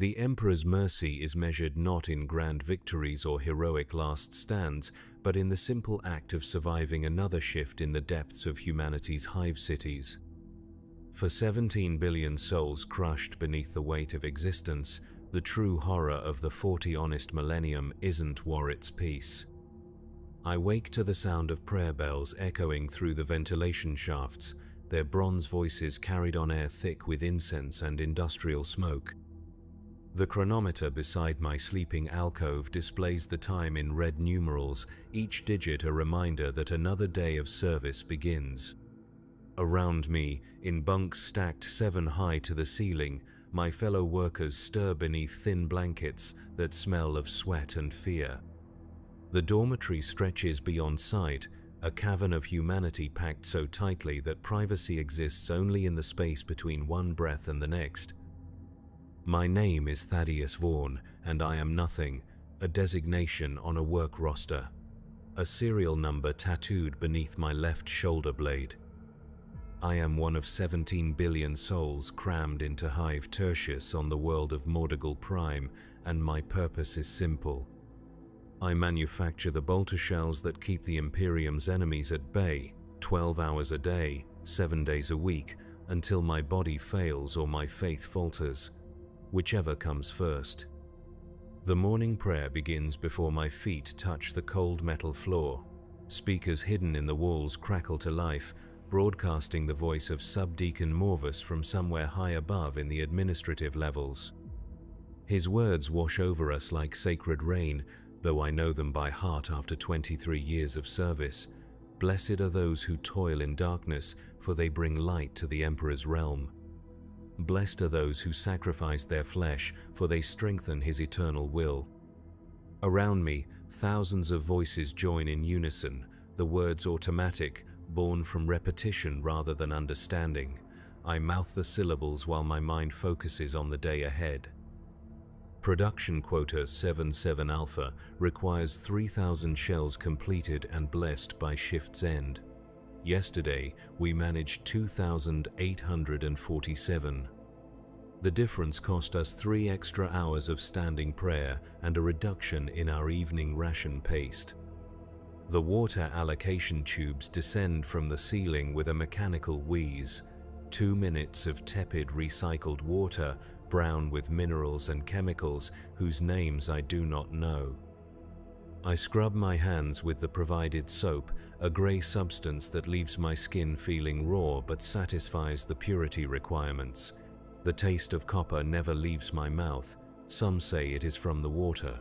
The Emperor's mercy is measured not in grand victories or heroic last stands, but in the simple act of surviving another shift in the depths of humanity's hive cities. For 17 billion souls crushed beneath the weight of existence, the true horror of the 40 honest millennium isn't war, it's peace. I wake to the sound of prayer bells echoing through the ventilation shafts, their bronze voices carried on air thick with incense and industrial smoke. The chronometer beside my sleeping alcove displays the time in red numerals, each digit a reminder that another day of service begins. Around me, in bunks stacked 7 high to the ceiling, my fellow workers stir beneath thin blankets that smell of sweat and fear. The dormitory stretches beyond sight, a cavern of humanity packed so tightly that privacy exists only in the space between one breath and the next. My name is Thaddeus Vaughan, and I am nothing, a designation on a work roster, a serial number tattooed beneath my left shoulder blade. I am one of 17 billion souls crammed into Hive Tertius on the world of Mordegal Prime, and my purpose is simple. I manufacture the bolter shells that keep the Imperium's enemies at bay, 12 hours a day, 7 days a week, until my body fails or my faith falters, whichever comes first. The morning prayer begins before my feet touch the cold metal floor. Speakers hidden in the walls crackle to life, broadcasting the voice of Subdeacon Morvis from somewhere high above in the administrative levels. His words wash over us like sacred rain, though I know them by heart after 23 years of service. Blessed are those who toil in darkness, for they bring light to the Emperor's realm. Blessed are those who sacrifice their flesh, for they strengthen his eternal will. Around me, thousands of voices join in unison, the words automatic, born from repetition rather than understanding. I mouth the syllables while my mind focuses on the day ahead. Production quota 77 Alpha requires 3,000 shells completed and blessed by shift's end. Yesterday, we managed 2,847. The difference cost us 3 extra hours of standing prayer and a reduction in our evening ration paste. The water allocation tubes descend from the ceiling with a mechanical wheeze. 2 minutes of tepid recycled water, brown with minerals and chemicals whose names I do not know. I scrub my hands with the provided soap, a grey substance that leaves my skin feeling raw but satisfies the purity requirements. The taste of copper never leaves my mouth. Some say it is from the water.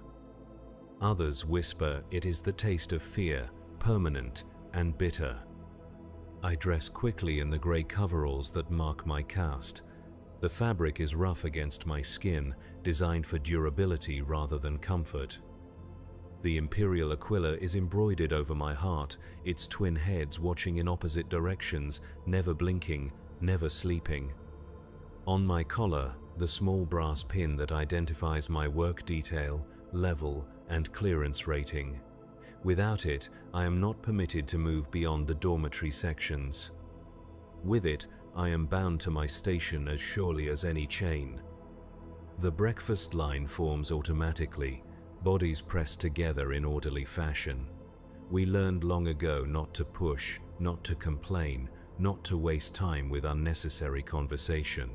Others whisper it is the taste of fear, permanent and bitter. I dress quickly in the grey coveralls that mark my caste. The fabric is rough against my skin, designed for durability rather than comfort. The Imperial Aquila is embroidered over my heart, its twin heads watching in opposite directions, never blinking, never sleeping. On my collar, the small brass pin that identifies my work detail, level, and clearance rating. Without it, I am not permitted to move beyond the dormitory sections. With it, I am bound to my station as surely as any chain. The breakfast line forms automatically, bodies pressed together in orderly fashion. We learned long ago not to push, not to complain, not to waste time with unnecessary conversation.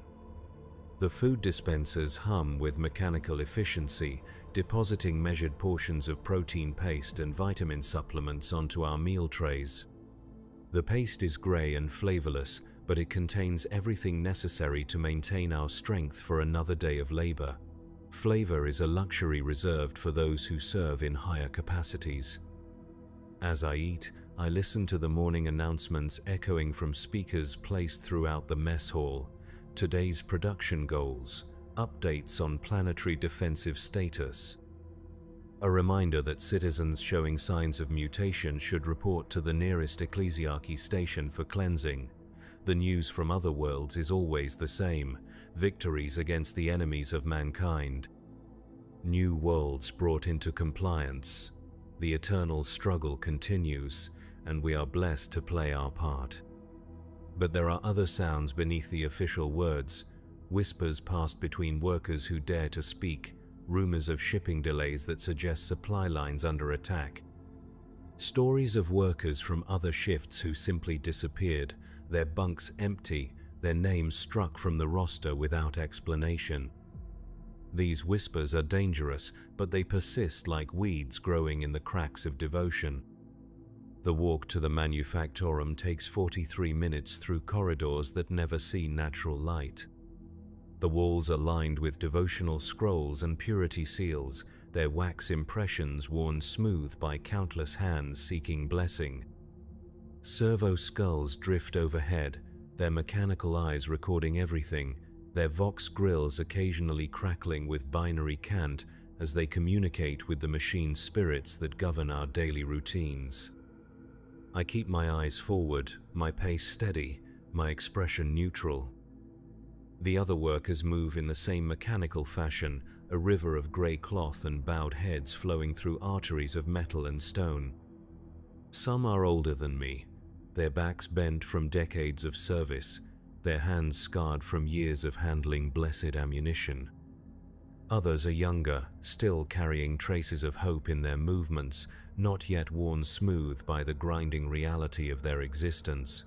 The food dispensers hum with mechanical efficiency, depositing measured portions of protein paste and vitamin supplements onto our meal trays. The paste is grey and flavourless, but it contains everything necessary to maintain our strength for another day of labour. Flavour is a luxury reserved for those who serve in higher capacities. As I eat, I listen to the morning announcements echoing from speakers placed throughout the mess hall. Today's production goals, updates on planetary defensive status. A reminder that citizens showing signs of mutation should report to the nearest ecclesiarchy station for cleansing. The news from other worlds is always the same: victories against the enemies of mankind. New worlds brought into compliance. The eternal struggle continues, and we are blessed to play our part. But there are other sounds beneath the official words. Whispers passed between workers who dare to speak, rumors of shipping delays that suggest supply lines under attack. Stories of workers from other shifts who simply disappeared, their bunks empty, their names struck from the roster without explanation. These whispers are dangerous, but they persist like weeds growing in the cracks of devotion. The walk to the manufactorum takes 43 minutes through corridors that never see natural light. The walls are lined with devotional scrolls and purity seals, their wax impressions worn smooth by countless hands seeking blessing. Servo skulls drift overhead, their mechanical eyes recording everything, their vox grills occasionally crackling with binary cant as they communicate with the machine spirits that govern our daily routines. I keep my eyes forward, my pace steady, my expression neutral. The other workers move in the same mechanical fashion, a river of grey cloth and bowed heads flowing through arteries of metal and stone. Some are older than me, their backs bent from decades of service, their hands scarred from years of handling blessed ammunition. Others are younger, still carrying traces of hope in their movements, not yet worn smooth by the grinding reality of their existence.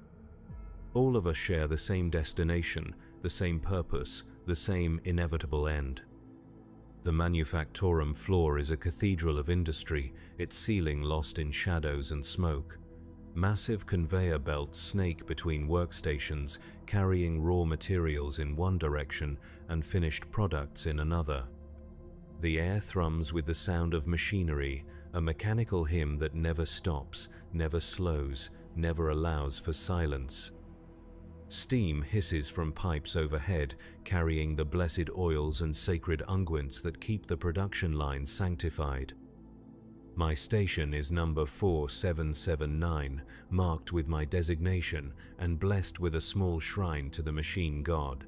All of us share the same destination, the same purpose, the same inevitable end. The manufactorum floor is a cathedral of industry, its ceiling lost in shadows and smoke. Massive conveyor belts snake between workstations, carrying raw materials in one direction and finished products in another. The air thrums with the sound of machinery, a mechanical hymn that never stops, never slows, never allows for silence. Steam hisses from pipes overhead, carrying the blessed oils and sacred unguents that keep the production line sanctified. My station is number 4779, marked with my designation and blessed with a small shrine to the machine god.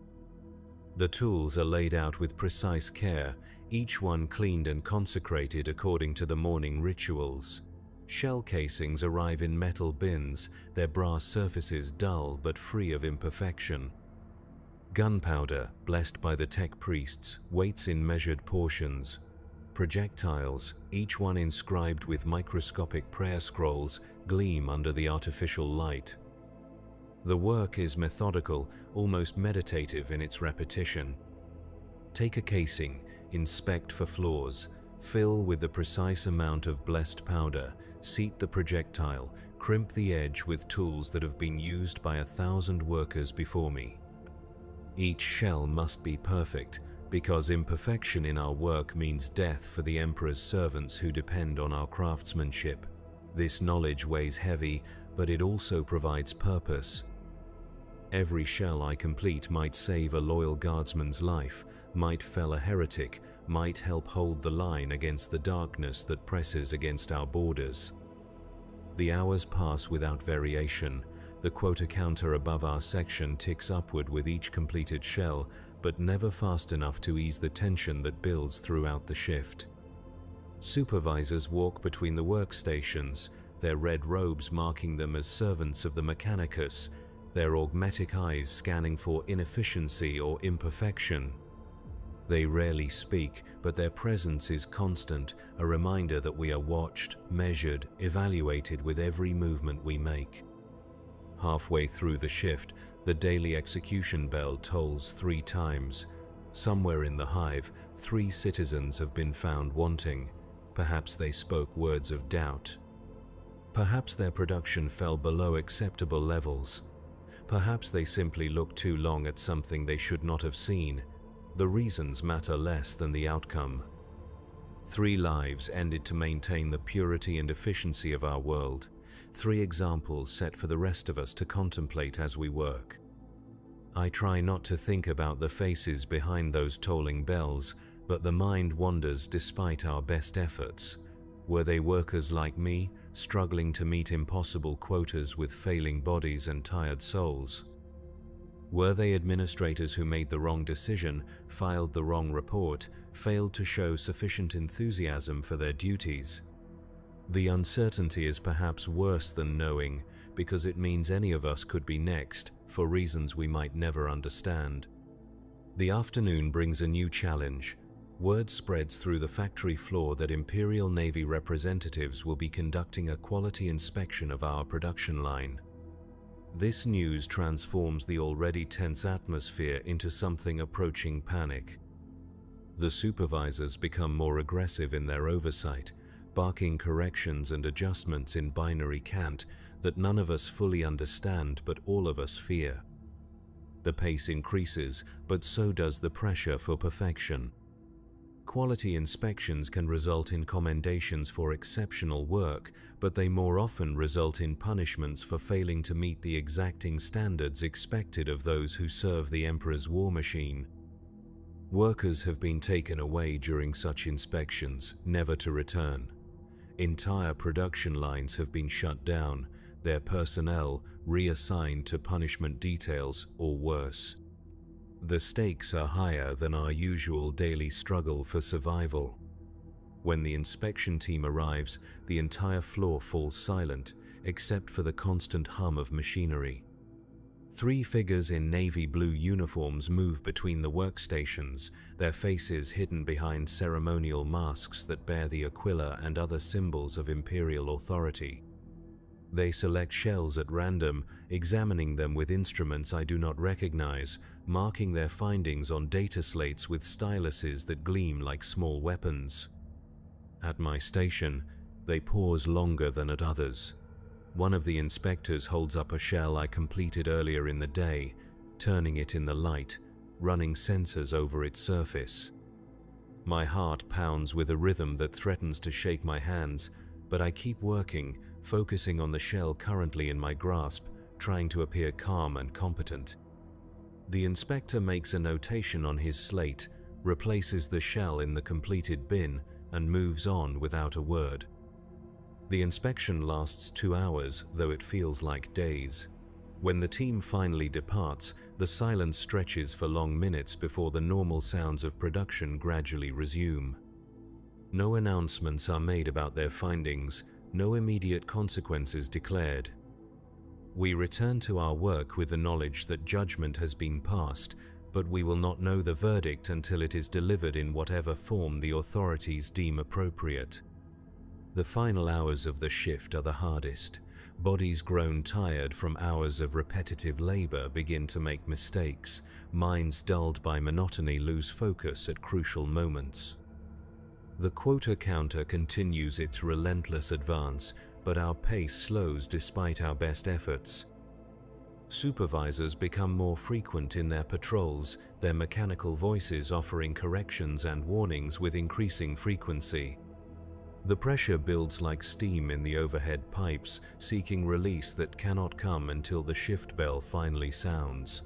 The tools are laid out with precise care, each one cleaned and consecrated according to the morning rituals. Shell casings arrive in metal bins, their brass surfaces dull but free of imperfection. Gunpowder, blessed by the tech priests, waits in measured portions. Projectiles, each one inscribed with microscopic prayer scrolls, gleam under the artificial light. The work is methodical, almost meditative in its repetition. Take a casing, inspect for flaws, fill with the precise amount of blessed powder, seat the projectile, crimp the edge with tools that have been used by 1,000 workers before me. Each shell must be perfect, because imperfection in our work means death for the Emperor's servants who depend on our craftsmanship. This knowledge weighs heavy, but it also provides purpose. Every shell I complete might save a loyal guardsman's life, might fell a heretic, might help hold the line against the darkness that presses against our borders. The hours pass without variation. The quota counter above our section ticks upward with each completed shell, but never fast enough to ease the tension that builds throughout the shift. Supervisors walk between the workstations, their red robes marking them as servants of the Mechanicus, their augmetic eyes scanning for inefficiency or imperfection. They rarely speak, but their presence is constant, a reminder that we are watched, measured, evaluated with every movement we make. Halfway through the shift, the daily execution bell tolls 3 times. Somewhere in the hive, 3 citizens have been found wanting. Perhaps they spoke words of doubt. Perhaps their production fell below acceptable levels. Perhaps they simply looked too long at something they should not have seen. The reasons matter less than the outcome. 3 lives ended to maintain the purity and efficiency of our world. 3 examples set for the rest of us to contemplate as we work. I try not to think about the faces behind those tolling bells, but the mind wanders despite our best efforts. Were they workers like me, struggling to meet impossible quotas with failing bodies and tired souls? Were they administrators who made the wrong decision, filed the wrong report, failed to show sufficient enthusiasm for their duties? The uncertainty is perhaps worse than knowing, because it means any of us could be next, for reasons we might never understand. The afternoon brings a new challenge. Word spreads through the factory floor that Imperial Navy representatives will be conducting a quality inspection of our production line. This news transforms the already tense atmosphere into something approaching panic. The supervisors become more aggressive in their oversight, barking corrections and adjustments in binary cant that none of us fully understand but all of us fear. The pace increases, but so does the pressure for perfection. Quality inspections can result in commendations for exceptional work, but they more often result in punishments for failing to meet the exacting standards expected of those who serve the Emperor's war machine. Workers have been taken away during such inspections, never to return. Entire production lines have been shut down, their personnel reassigned to punishment details or worse. The stakes are higher than our usual daily struggle for survival. When the inspection team arrives, the entire floor falls silent, except for the constant hum of machinery. 3 figures in navy blue uniforms move between the workstations, their faces hidden behind ceremonial masks that bear the aquila and other symbols of imperial authority. They select shells at random, examining them with instruments I do not recognize, marking their findings on data slates with styluses that gleam like small weapons. At my station, they pause longer than at others. One of the inspectors holds up a shell I completed earlier in the day, turning it in the light, running sensors over its surface. My heart pounds with a rhythm that threatens to shake my hands, but I keep working, focusing on the shell currently in my grasp, trying to appear calm and competent. The inspector makes a notation on his slate, replaces the shell in the completed bin, and moves on without a word. The inspection lasts 2 hours, though it feels like days. When the team finally departs, the silence stretches for long minutes before the normal sounds of production gradually resume. No announcements are made about their findings, no immediate consequences declared. We return to our work with the knowledge that judgment has been passed, but we will not know the verdict until it is delivered in whatever form the authorities deem appropriate. The final hours of the shift are the hardest. Bodies grown tired from hours of repetitive labor begin to make mistakes. Minds dulled by monotony lose focus at crucial moments. The quota counter continues its relentless advance, but our pace slows despite our best efforts. Supervisors become more frequent in their patrols, their mechanical voices offering corrections and warnings with increasing frequency. The pressure builds like steam in the overhead pipes, seeking release that cannot come until the shift bell finally sounds.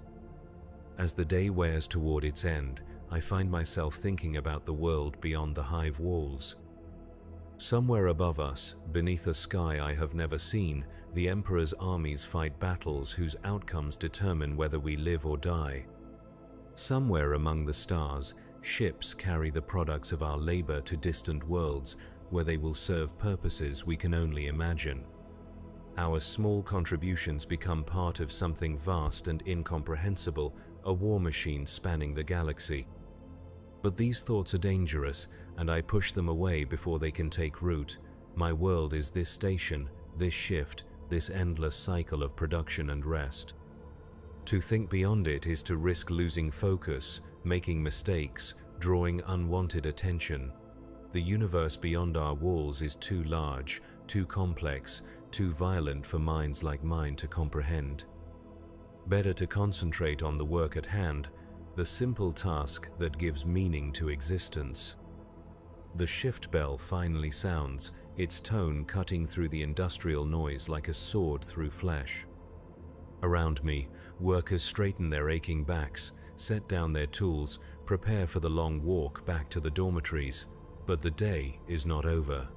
As the day wears toward its end, I find myself thinking about the world beyond the hive walls. Somewhere above us, beneath a sky I have never seen, the Emperor's armies fight battles whose outcomes determine whether we live or die. Somewhere among the stars, ships carry the products of our labor to distant worlds, where they will serve purposes we can only imagine. Our small contributions become part of something vast and incomprehensible, a war machine spanning the galaxy. But these thoughts are dangerous, and I push them away before they can take root. My world is this station, this shift, this endless cycle of production and rest. To think beyond it is to risk losing focus, making mistakes, drawing unwanted attention. The universe beyond our walls is too large, too complex, too violent for minds like mine to comprehend. Better to concentrate on the work at hand, the simple task that gives meaning to existence. The shift bell finally sounds, its tone cutting through the industrial noise like a sword through flesh. Around me, workers straighten their aching backs, set down their tools, prepare for the long walk back to the dormitories. But the day is not over.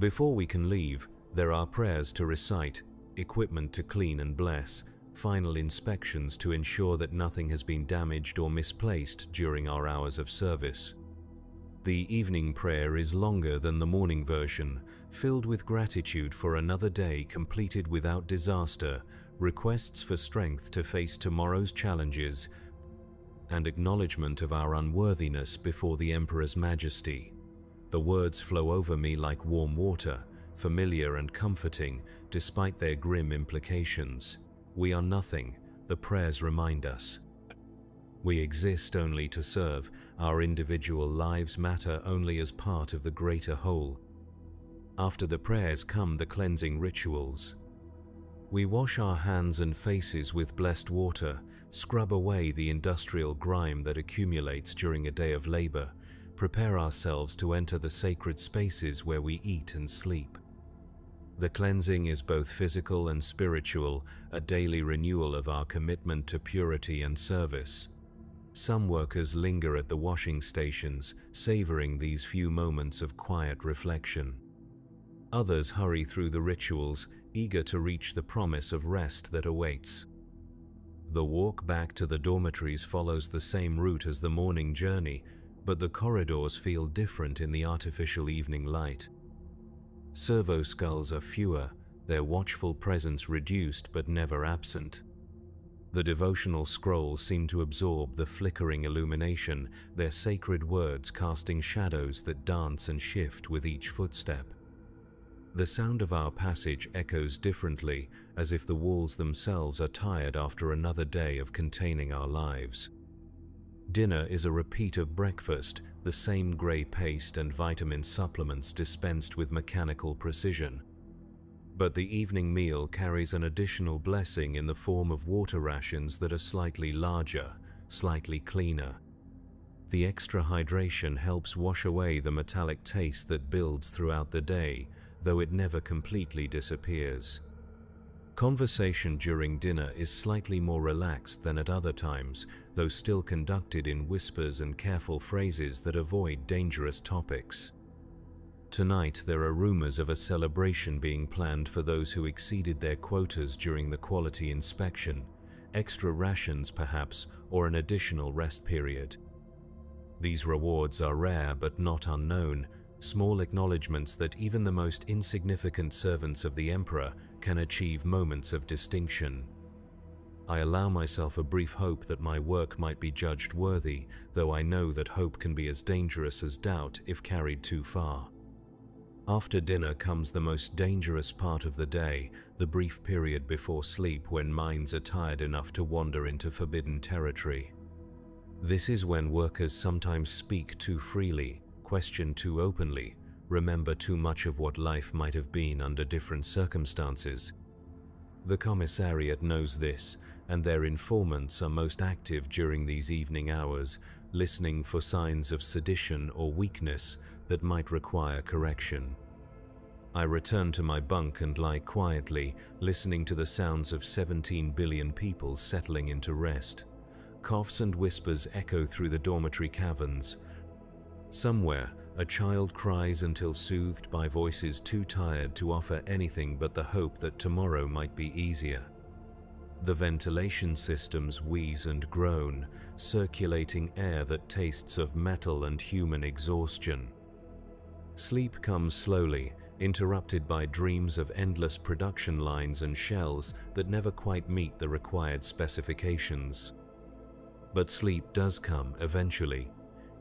Before we can leave, there are prayers to recite, equipment to clean and bless, final inspections to ensure that nothing has been damaged or misplaced during our hours of service. The evening prayer is longer than the morning version, filled with gratitude for another day completed without disaster, requests for strength to face tomorrow's challenges, and acknowledgement of our unworthiness before the Emperor's majesty. The words flow over me like warm water, familiar and comforting, despite their grim implications. We are nothing, the prayers remind us. We exist only to serve, our individual lives matter only as part of the greater whole. After the prayers come the cleansing rituals. We wash our hands and faces with blessed water, scrub away the industrial grime that accumulates during a day of labor, prepare ourselves to enter the sacred spaces where we eat and sleep. The cleansing is both physical and spiritual, a daily renewal of our commitment to purity and service. Some workers linger at the washing stations, savoring these few moments of quiet reflection. Others hurry through the rituals, eager to reach the promise of rest that awaits. The walk back to the dormitories follows the same route as the morning journey, but the corridors feel different in the artificial evening light. Servo skulls are fewer, their watchful presence reduced but never absent. The devotional scrolls seem to absorb the flickering illumination, their sacred words casting shadows that dance and shift with each footstep. The sound of our passage echoes differently, as if the walls themselves are tired after another day of containing our lives. Dinner is a repeat of breakfast, the same grey paste and vitamin supplements dispensed with mechanical precision. But the evening meal carries an additional blessing in the form of water rations that are slightly larger, slightly cleaner. The extra hydration helps wash away the metallic taste that builds throughout the day, though it never completely disappears. Conversation during dinner is slightly more relaxed than at other times, though still conducted in whispers and careful phrases that avoid dangerous topics. Tonight there are rumors of a celebration being planned for those who exceeded their quotas during the quality inspection, extra rations perhaps, or an additional rest period. These rewards are rare but not unknown, small acknowledgements that even the most insignificant servants of the Emperor can achieve moments of distinction. I allow myself a brief hope that my work might be judged worthy, though I know that hope can be as dangerous as doubt if carried too far. After dinner comes the most dangerous part of the day, the brief period before sleep when minds are tired enough to wander into forbidden territory. This is when workers sometimes speak too freely, question too openly, remember too much of what life might have been under different circumstances. The commissariat knows this, and their informants are most active during these evening hours, listening for signs of sedition or weakness that might require correction. I return to my bunk and lie quietly, listening to the sounds of 17 billion people settling into rest. Coughs and whispers echo through the dormitory caverns. Somewhere, a child cries until soothed by voices too tired to offer anything but the hope that tomorrow might be easier. The ventilation systems wheeze and groan, circulating air that tastes of metal and human exhaustion. Sleep comes slowly, interrupted by dreams of endless production lines and shells that never quite meet the required specifications. But sleep does come eventually,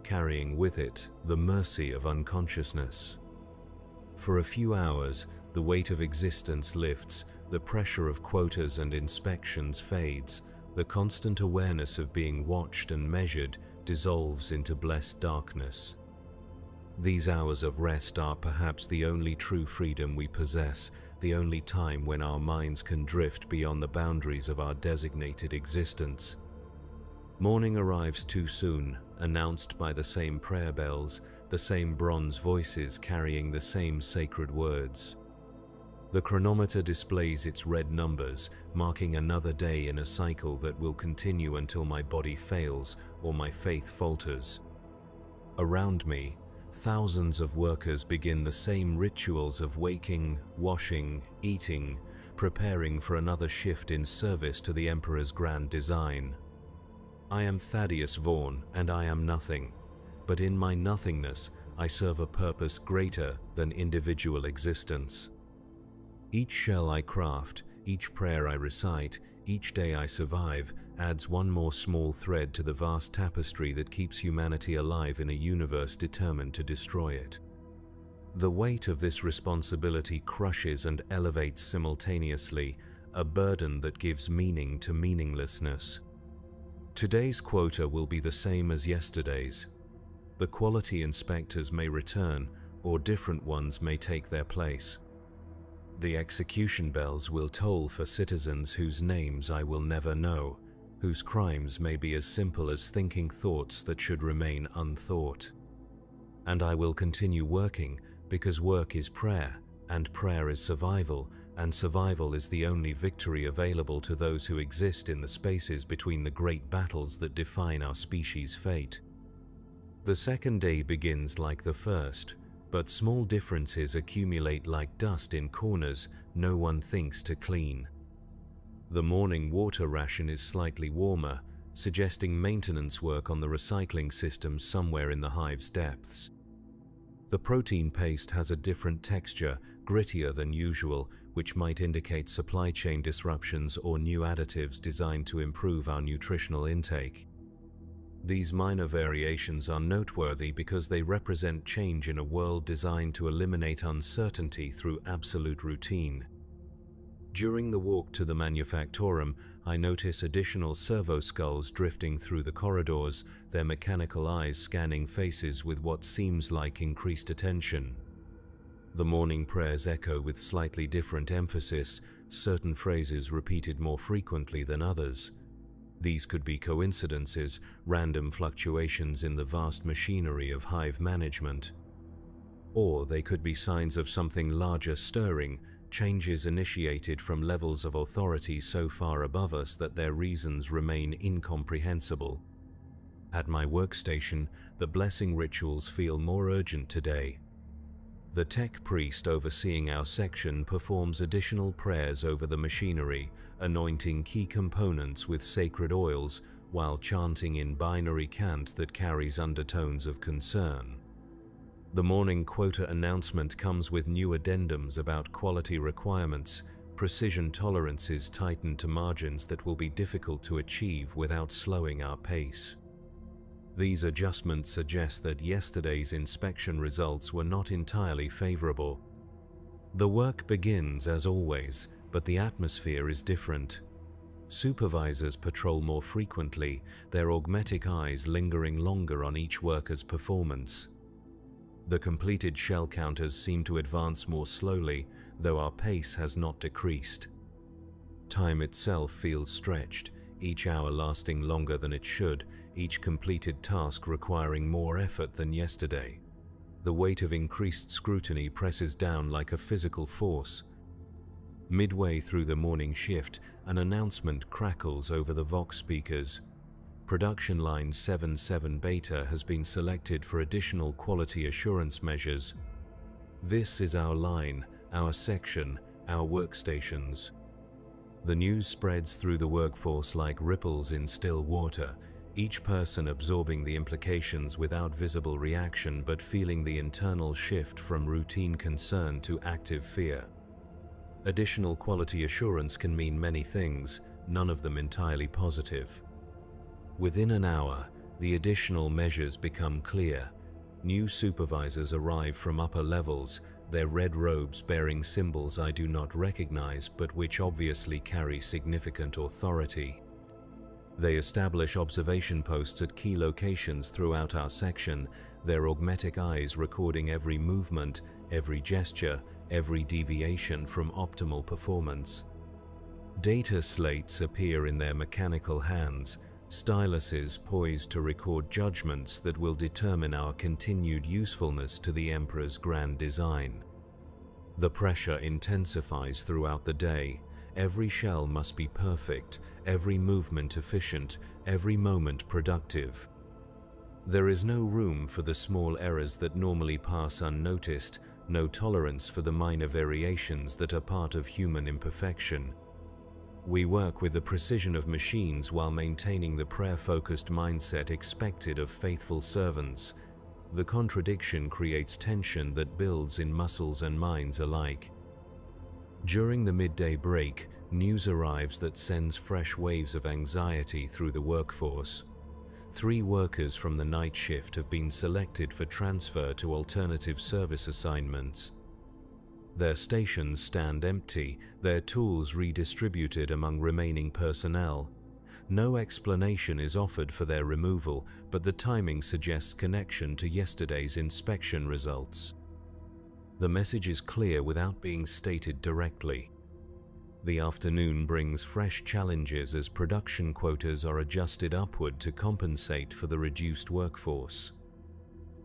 carrying with it the mercy of unconsciousness. For a few hours, the weight of existence lifts, the pressure of quotas and inspections fades, the constant awareness of being watched and measured dissolves into blessed darkness. These hours of rest are perhaps the only true freedom we possess, the only time when our minds can drift beyond the boundaries of our designated existence. Morning arrives too soon, announced by the same prayer bells, the same bronze voices carrying the same sacred words. The chronometer displays its red numbers, marking another day in a cycle that will continue until my body fails or my faith falters. Around me, thousands of workers begin the same rituals of waking, washing, eating, preparing for another shift in service to the Emperor's grand design. I am Thaddeus Vaughan, and I am nothing, but in my nothingness I serve a purpose greater than individual existence. Each shell I craft, each prayer I recite, each day I survive, adds one more small thread to the vast tapestry that keeps humanity alive in a universe determined to destroy it. The weight of this responsibility crushes and elevates simultaneously, a burden that gives meaning to meaninglessness. Today's quota will be the same as yesterday's. The quality inspectors may return, or different ones may take their place. The execution bells will toll for citizens whose names I will never know, whose crimes may be as simple as thinking thoughts that should remain unthought. And I will continue working, because work is prayer, and prayer is survival, and survival is the only victory available to those who exist in the spaces between the great battles that define our species' fate. The second day begins like the first, but small differences accumulate like dust in corners no one thinks to clean. The morning water ration is slightly warmer, suggesting maintenance work on the recycling system somewhere in the hive's depths. The protein paste has a different texture, grittier than usual, which might indicate supply chain disruptions or new additives designed to improve our nutritional intake. These minor variations are noteworthy because they represent change in a world designed to eliminate uncertainty through absolute routine. During the walk to the manufactorum, I notice additional servo skulls drifting through the corridors, their mechanical eyes scanning faces with what seems like increased attention. The morning prayers echo with slightly different emphasis, certain phrases repeated more frequently than others. These could be coincidences, random fluctuations in the vast machinery of hive management. Or they could be signs of something larger stirring, changes initiated from levels of authority so far above us that their reasons remain incomprehensible. At my workstation, the blessing rituals feel more urgent today. The tech priest overseeing our section performs additional prayers over the machinery, anointing key components with sacred oils while chanting in binary cant that carries undertones of concern. The morning quota announcement comes with new addendums about quality requirements, precision tolerances tightened to margins that will be difficult to achieve without slowing our pace. These adjustments suggest that yesterday's inspection results were not entirely favorable. The work begins as always, but the atmosphere is different. Supervisors patrol more frequently, their augmetic eyes lingering longer on each worker's performance. The completed shell counters seem to advance more slowly, though our pace has not decreased. Time itself feels stretched, each hour lasting longer than it should, each completed task requiring more effort than yesterday. The weight of increased scrutiny presses down like a physical force. Midway through the morning shift, an announcement crackles over the Vox speakers. Production line 77 Beta has been selected for additional quality assurance measures. This is our line, our section, our workstations. The news spreads through the workforce like ripples in still water, each person absorbing the implications without visible reaction but feeling the internal shift from routine concern to active fear. Additional quality assurance can mean many things, none of them entirely positive. Within an hour, the additional measures become clear. New supervisors arrive from upper levels, their red robes bearing symbols I do not recognize but which obviously carry significant authority. They establish observation posts at key locations throughout our section, their augmetic eyes recording every movement, every gesture, every deviation from optimal performance. Data slates appear in their mechanical hands, styluses poised to record judgments that will determine our continued usefulness to the Emperor's grand design. The pressure intensifies throughout the day. Every shell must be perfect, every movement efficient, every moment productive. There is no room for the small errors that normally pass unnoticed, no tolerance for the minor variations that are part of human imperfection. We work with the precision of machines while maintaining the prayer-focused mindset expected of faithful servants. The contradiction creates tension that builds in muscles and minds alike. During the midday break, news arrives that sends fresh waves of anxiety through the workforce. 3 workers from the night shift have been selected for transfer to alternative service assignments. Their stations stand empty, their tools redistributed among remaining personnel. No explanation is offered for their removal, but the timing suggests connection to yesterday's inspection results. The message is clear without being stated directly. The afternoon brings fresh challenges as production quotas are adjusted upward to compensate for the reduced workforce.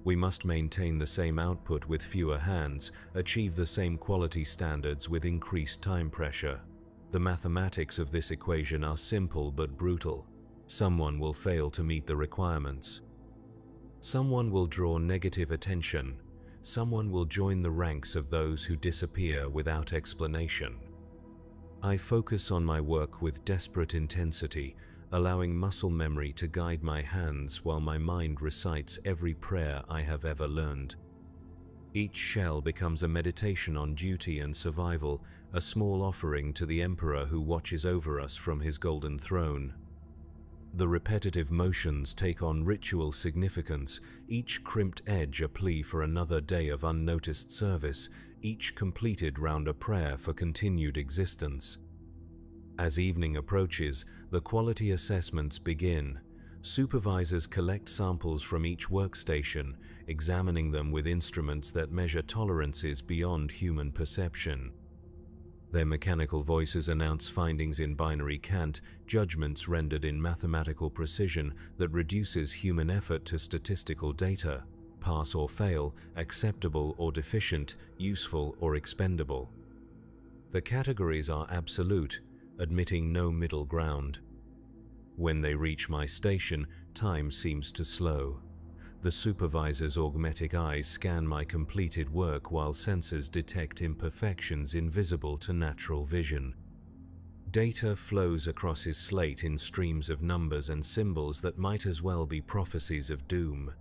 We must maintain the same output with fewer hands, achieve the same quality standards with increased time pressure. The mathematics of this equation are simple but brutal. Someone will fail to meet the requirements. Someone will draw negative attention. Someone will join the ranks of those who disappear without explanation. I focus on my work with desperate intensity, allowing muscle memory to guide my hands while my mind recites every prayer I have ever learned. Each shell becomes a meditation on duty and survival, a small offering to the Emperor who watches over us from his golden throne. The repetitive motions take on ritual significance, each crimped edge a plea for another day of unnoticed service, each completed round a prayer for continued existence. As evening approaches, the quality assessments begin. Supervisors collect samples from each workstation, examining them with instruments that measure tolerances beyond human perception. Their mechanical voices announce findings in binary cant, judgments rendered in mathematical precision that reduces human effort to statistical data. Pass or fail, acceptable or deficient, useful or expendable. The categories are absolute, admitting no middle ground. When they reach my station, time seems to slow. The supervisor's augmetic eyes scan my completed work while sensors detect imperfections invisible to natural vision. Data flows across his slate in streams of numbers and symbols that might as well be prophecies of doom.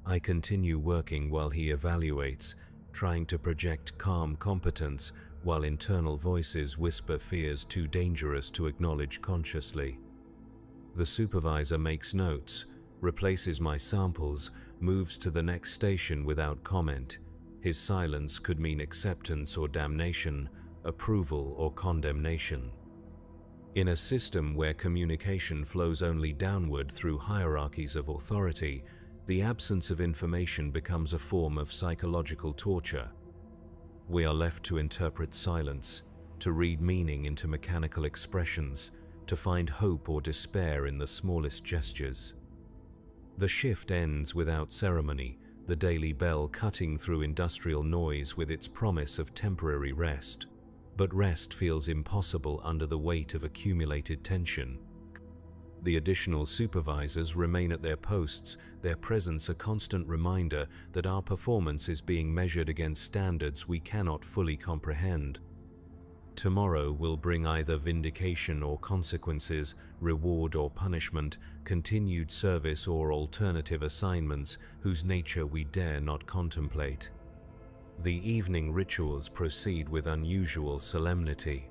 I continue working while he evaluates, trying to project calm competence while internal voices whisper fears too dangerous to acknowledge consciously. The supervisor makes notes, replaces my samples, moves to the next station without comment. His silence could mean acceptance or damnation, approval or condemnation. In a system where communication flows only downward through hierarchies of authority, the absence of information becomes a form of psychological torture. We are left to interpret silence, to read meaning into mechanical expressions, to find hope or despair in the smallest gestures. The shift ends without ceremony, the daily bell cutting through industrial noise with its promise of temporary rest. But rest feels impossible under the weight of accumulated tension. The additional supervisors remain at their posts, their presence a constant reminder that our performance is being measured against standards we cannot fully comprehend. Tomorrow will bring either vindication or consequences, reward or punishment, continued service or alternative assignments whose nature we dare not contemplate. The evening rituals proceed with unusual solemnity.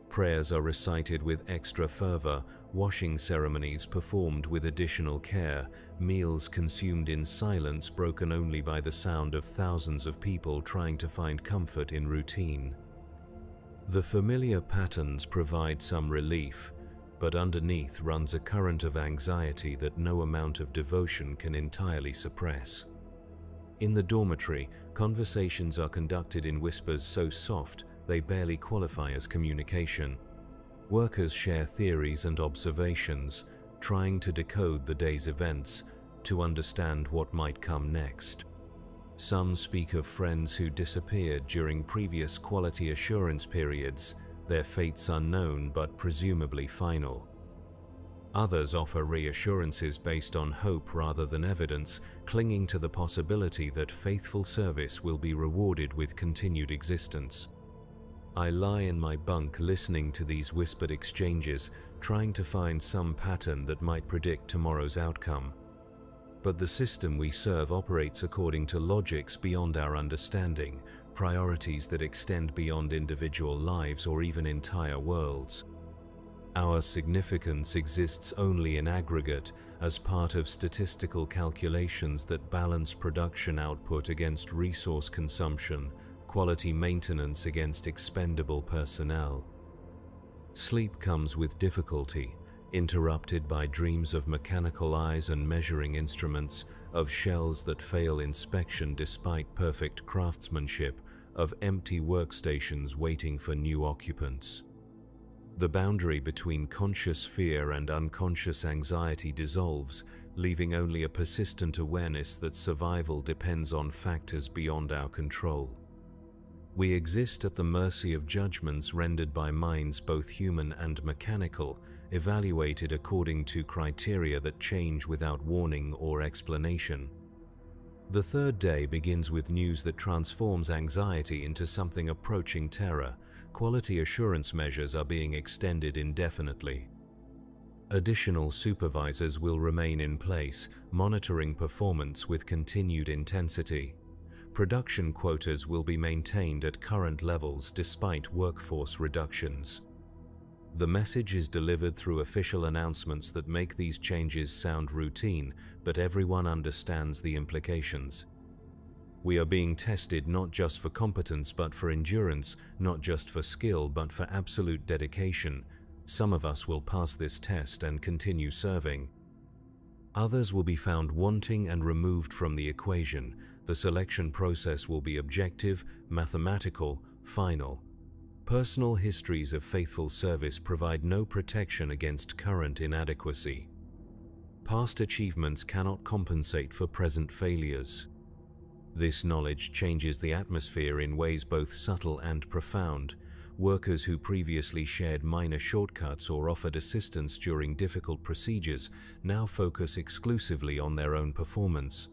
Prayers are recited with extra fervor, washing ceremonies performed with additional care, meals consumed in silence broken only by the sound of thousands of people trying to find comfort in routine. The familiar patterns provide some relief, but underneath runs a current of anxiety that no amount of devotion can entirely suppress. In the dormitory, conversations are conducted in whispers so soft they barely qualify as communication. Workers share theories and observations, trying to decode the day's events, to understand what might come next. Some speak of friends who disappeared during previous quality assurance periods, their fates unknown but presumably final. Others offer reassurances based on hope rather than evidence, clinging to the possibility that faithful service will be rewarded with continued existence. I lie in my bunk listening to these whispered exchanges, trying to find some pattern that might predict tomorrow's outcome. But the system we serve operates according to logics beyond our understanding, priorities that extend beyond individual lives or even entire worlds. Our significance exists only in aggregate as part of statistical calculations that balance production output against resource consumption, quality maintenance against expendable personnel. Sleep comes with difficulty, interrupted by dreams of mechanical eyes and measuring instruments, of shells that fail inspection despite perfect craftsmanship, of empty workstations waiting for new occupants. The boundary between conscious fear and unconscious anxiety dissolves, leaving only a persistent awareness that survival depends on factors beyond our control. We exist at the mercy of judgments rendered by minds both human and mechanical, evaluated according to criteria that change without warning or explanation. The third day begins with news that transforms anxiety into something approaching terror. Quality assurance measures are being extended indefinitely. Additional supervisors will remain in place, monitoring performance with continued intensity. Production quotas will be maintained at current levels despite workforce reductions. The message is delivered through official announcements that make these changes sound routine, but everyone understands the implications. We are being tested not just for competence but for endurance, not just for skill but for absolute dedication. Some of us will pass this test and continue serving. Others will be found wanting and removed from the equation. The selection process will be objective, mathematical, final. Personal histories of faithful service provide no protection against current inadequacy. Past achievements cannot compensate for present failures. This knowledge changes the atmosphere in ways both subtle and profound. Workers who previously shared minor shortcuts or offered assistance during difficult procedures now focus exclusively on their own performance.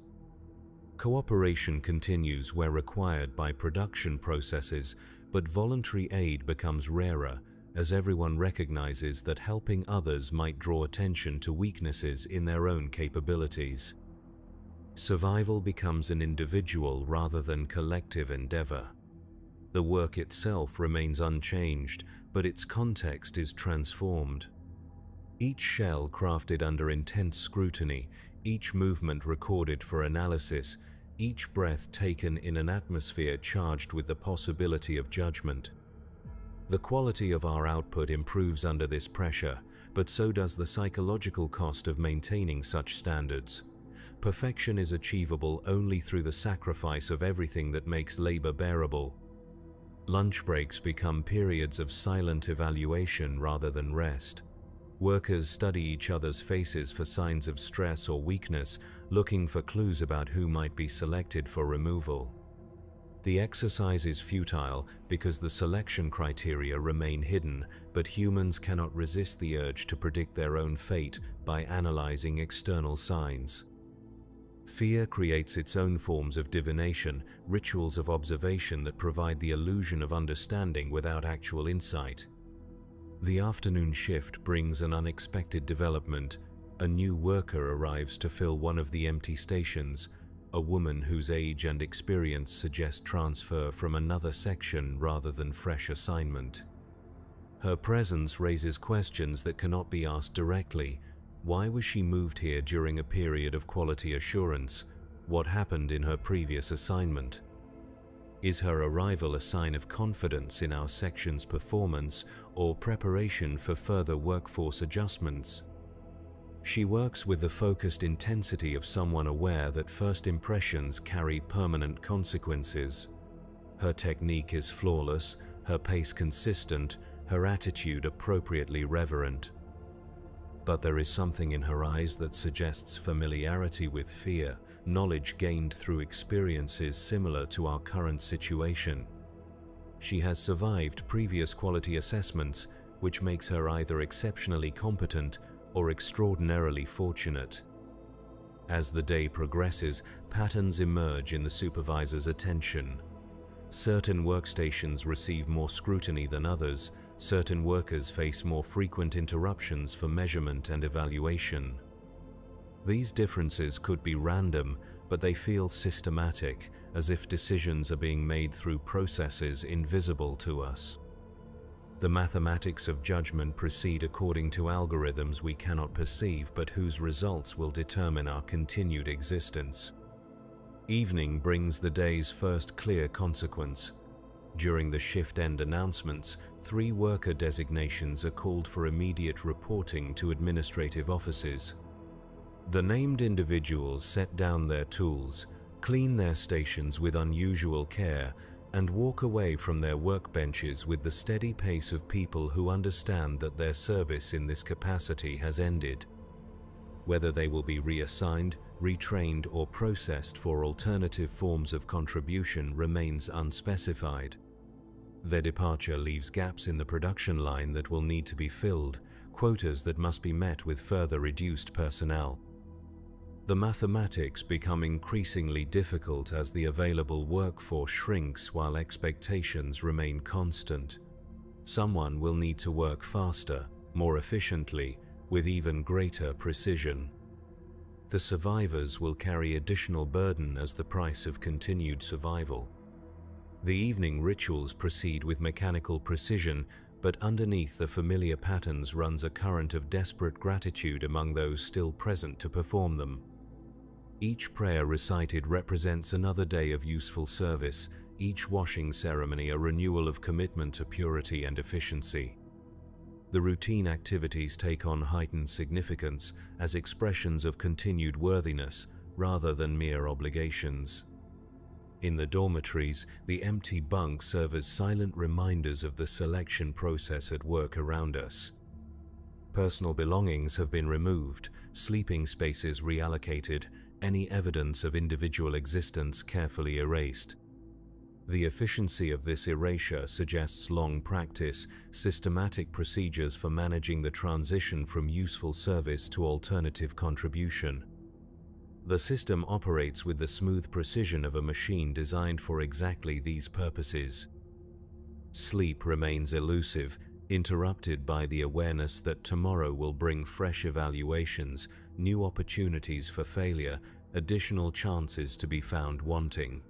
Cooperation continues where required by production processes, but voluntary aid becomes rarer as everyone recognizes that helping others might draw attention to weaknesses in their own capabilities. Survival becomes an individual rather than collective endeavor. The work itself remains unchanged, but its context is transformed. Each shell crafted under intense scrutiny, each movement recorded for analysis, each breath taken in an atmosphere charged with the possibility of judgment. The quality of our output improves under this pressure, but so does the psychological cost of maintaining such standards. Perfection is achievable only through the sacrifice of everything that makes labor bearable. Lunch breaks become periods of silent evaluation rather than rest. Workers study each other's faces for signs of stress or weakness, looking for clues about who might be selected for removal. The exercise is futile because the selection criteria remain hidden, but humans cannot resist the urge to predict their own fate by analyzing external signs. Fear creates its own forms of divination, rituals of observation that provide the illusion of understanding without actual insight. The afternoon shift brings an unexpected development. A new worker arrives to fill one of the empty stations, a woman whose age and experience suggest transfer from another section rather than fresh assignment. Her presence raises questions that cannot be asked directly. Why was she moved here during a period of quality assurance? What happened in her previous assignment? Is her arrival a sign of confidence in our section's performance or preparation for further workforce adjustments? She works with the focused intensity of someone aware that first impressions carry permanent consequences. Her technique is flawless, her pace consistent, her attitude appropriately reverent. But there is something in her eyes that suggests familiarity with fear, knowledge gained through experiences similar to our current situation. She has survived previous quality assessments, which makes her either exceptionally competent or extraordinarily fortunate. As the day progresses, patterns emerge in the supervisor's attention. Certain workstations receive more scrutiny than others. Certain workers face more frequent interruptions for measurement and evaluation. These differences could be random, but they feel systematic, as if decisions are being made through processes invisible to us. The mathematics of judgment proceed according to algorithms we cannot perceive but whose results will determine our continued existence. Evening brings the day's first clear consequence. During the shift-end announcements, 3 worker designations are called for immediate reporting to administrative offices. The named individuals set down their tools, clean their stations with unusual care, and walk away from their workbenches with the steady pace of people who understand that their service in this capacity has ended. Whether they will be reassigned, retrained, or processed for alternative forms of contribution remains unspecified. Their departure leaves gaps in the production line that will need to be filled, quotas that must be met with further reduced personnel. The mathematics become increasingly difficult as the available workforce shrinks while expectations remain constant. Someone will need to work faster, more efficiently, with even greater precision. The survivors will carry additional burden as the price of continued survival. The evening rituals proceed with mechanical precision, but underneath the familiar patterns runs a current of desperate gratitude among those still present to perform them. Each prayer recited represents another day of useful service, each washing ceremony a renewal of commitment to purity and efficiency. The routine activities take on heightened significance as expressions of continued worthiness rather than mere obligations. In the dormitories, the empty bunks serve as silent reminders of the selection process at work around us. Personal belongings have been removed, sleeping spaces reallocated, any evidence of individual existence carefully erased. The efficiency of this erasure suggests long practice, systematic procedures for managing the transition from useful service to alternative contribution. The system operates with the smooth precision of a machine designed for exactly these purposes. Sleep remains elusive, interrupted by the awareness that tomorrow will bring fresh evaluations, new opportunities for failure, additional chances to be found wanting.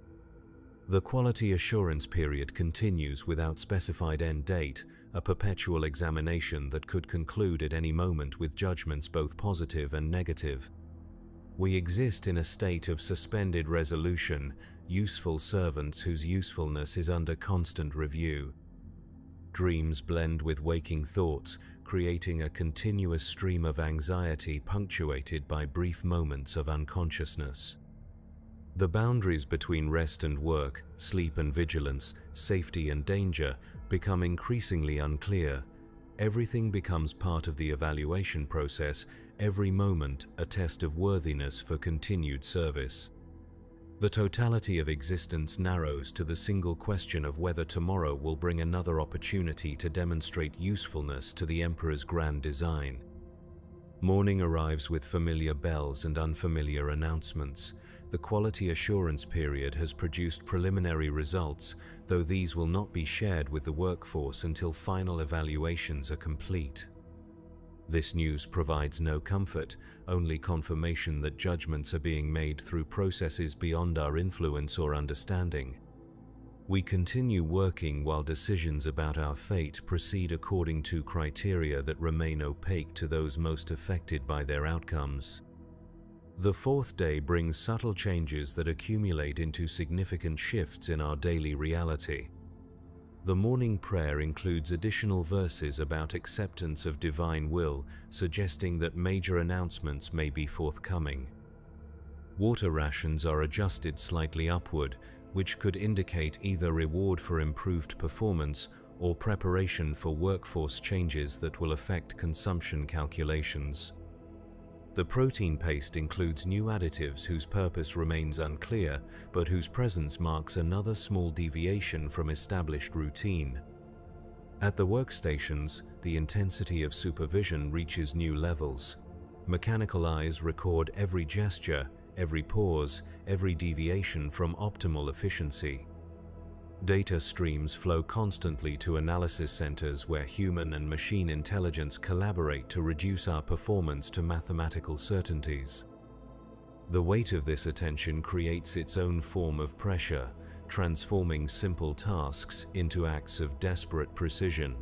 The quality assurance period continues without specified end date, a perpetual examination that could conclude at any moment with judgments both positive and negative. We exist in a state of suspended resolution, useful servants whose usefulness is under constant review. Dreams blend with waking thoughts, creating a continuous stream of anxiety punctuated by brief moments of unconsciousness. The boundaries between rest and work, sleep and vigilance, safety and danger become increasingly unclear. Everything becomes part of the evaluation process, every moment a test of worthiness for continued service. The totality of existence narrows to the single question of whether tomorrow will bring another opportunity to demonstrate usefulness to the Emperor's grand design. Morning arrives with familiar bells and unfamiliar announcements. The quality assurance period has produced preliminary results, though these will not be shared with the workforce until final evaluations are complete. This news provides no comfort, only confirmation that judgments are being made through processes beyond our influence or understanding. We continue working while decisions about our fate proceed according to criteria that remain opaque to those most affected by their outcomes. The fourth day brings subtle changes that accumulate into significant shifts in our daily reality. The morning prayer includes additional verses about acceptance of divine will, suggesting that major announcements may be forthcoming. Water rations are adjusted slightly upward, which could indicate either reward for improved performance or preparation for workforce changes that will affect consumption calculations. The protein paste includes new additives whose purpose remains unclear, but whose presence marks another small deviation from established routine. At the workstations, the intensity of supervision reaches new levels. Mechanical eyes record every gesture, every pause, every deviation from optimal efficiency. Data streams flow constantly to analysis centers where human and machine intelligence collaborate to reduce our performance to mathematical certainties. The weight of this attention creates its own form of pressure, transforming simple tasks into acts of desperate precision.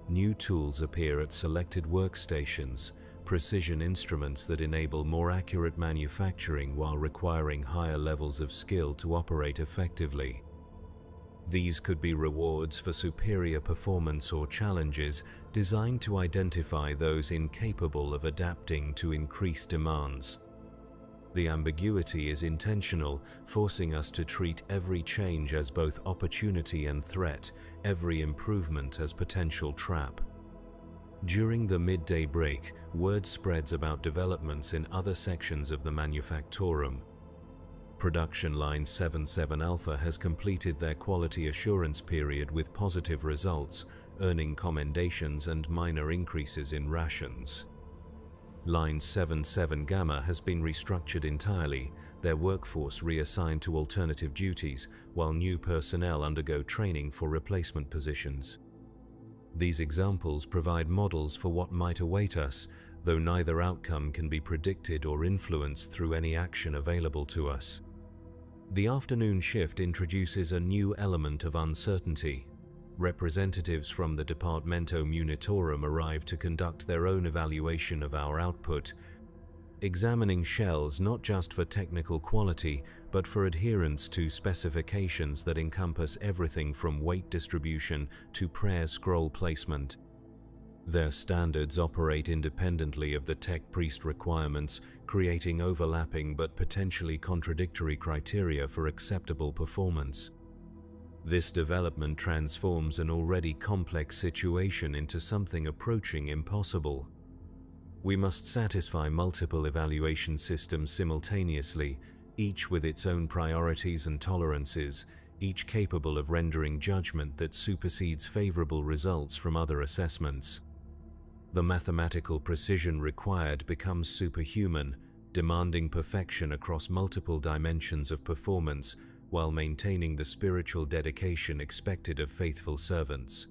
New tools appear at selected workstations, precision instruments that enable more accurate manufacturing while requiring higher levels of skill to operate effectively. These could be rewards for superior performance or challenges designed to identify those incapable of adapting to increased demands. The ambiguity is intentional, forcing us to treat every change as both opportunity and threat, every improvement as potential trap. During the midday break, word spreads about developments in other sections of the manufactorum. Production line 77 Alpha has completed their quality assurance period with positive results, earning commendations and minor increases in rations. Line 77 Gamma has been restructured entirely, their workforce reassigned to alternative duties, while new personnel undergo training for replacement positions. These examples provide models for what might await us, though neither outcome can be predicted or influenced through any action available to us. The afternoon shift introduces a new element of uncertainty. Representatives from the Departamento Munitorum arrive to conduct their own evaluation of our output, examining shells not just for technical quality, but for adherence to specifications that encompass everything from weight distribution to prayer scroll placement. Their standards operate independently of the tech priest requirements, creating overlapping but potentially contradictory criteria for acceptable performance. This development transforms an already complex situation into something approaching impossible. We must satisfy multiple evaluation systems simultaneously, each with its own priorities and tolerances, each capable of rendering judgment that supersedes favorable results from other assessments. The mathematical precision required becomes superhuman, demanding perfection across multiple dimensions of performance while maintaining the spiritual dedication expected of faithful servants.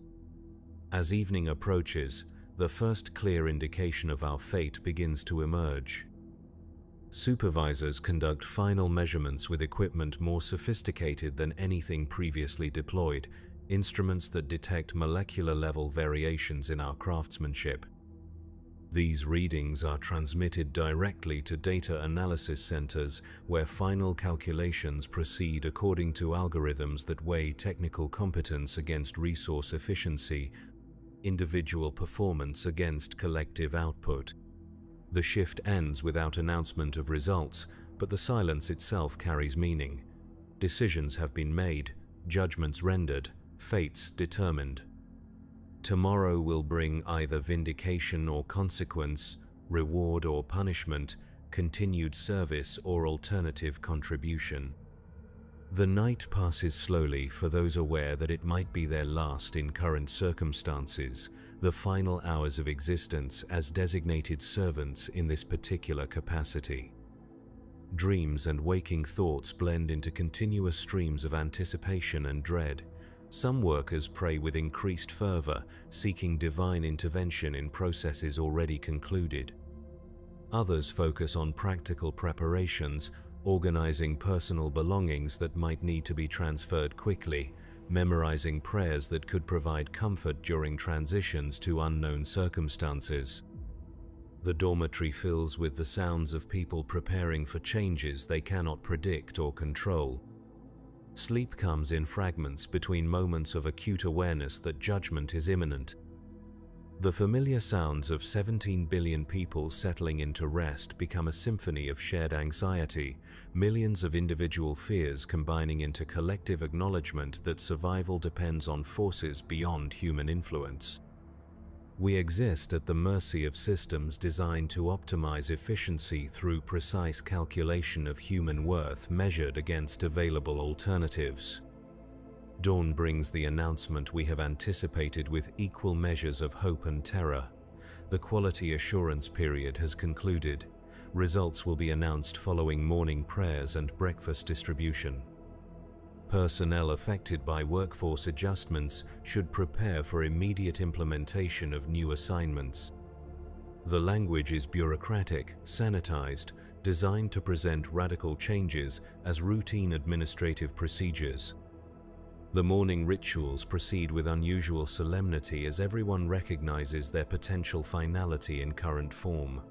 As evening approaches, the first clear indication of our fate begins to emerge. Supervisors conduct final measurements with equipment more sophisticated than anything previously deployed, instruments that detect molecular-level variations in our craftsmanship. These readings are transmitted directly to data analysis centers where final calculations proceed according to algorithms that weigh technical competence against resource efficiency, individual performance against collective output. The shift ends without announcement of results, but the silence itself carries meaning. Decisions have been made, judgments rendered, fates determined. Tomorrow will bring either vindication or consequence, reward or punishment, continued service or alternative contribution. The night passes slowly for those aware that it might be their last in current circumstances, the final hours of existence as designated servants in this particular capacity. Dreams and waking thoughts blend into continuous streams of anticipation and dread. Some workers pray with increased fervor, seeking divine intervention in processes already concluded. Others focus on practical preparations, organizing personal belongings that might need to be transferred quickly, memorizing prayers that could provide comfort during transitions to unknown circumstances. The dormitory fills with the sounds of people preparing for changes they cannot predict or control. Sleep comes in fragments between moments of acute awareness that judgment is imminent. The familiar sounds of 17 billion people settling into rest become a symphony of shared anxiety, millions of individual fears combining into collective acknowledgement that survival depends on forces beyond human influence. We exist at the mercy of systems designed to optimize efficiency through precise calculation of human worth measured against available alternatives. Dawn brings the announcement we have anticipated with equal measures of hope and terror. The quality assurance period has concluded. Results will be announced following morning prayers and breakfast distribution. Personnel affected by workforce adjustments should prepare for immediate implementation of new assignments. The language is bureaucratic, sanitized, designed to present radical changes as routine administrative procedures. The morning rituals proceed with unusual solemnity as everyone recognizes their potential finality in current form.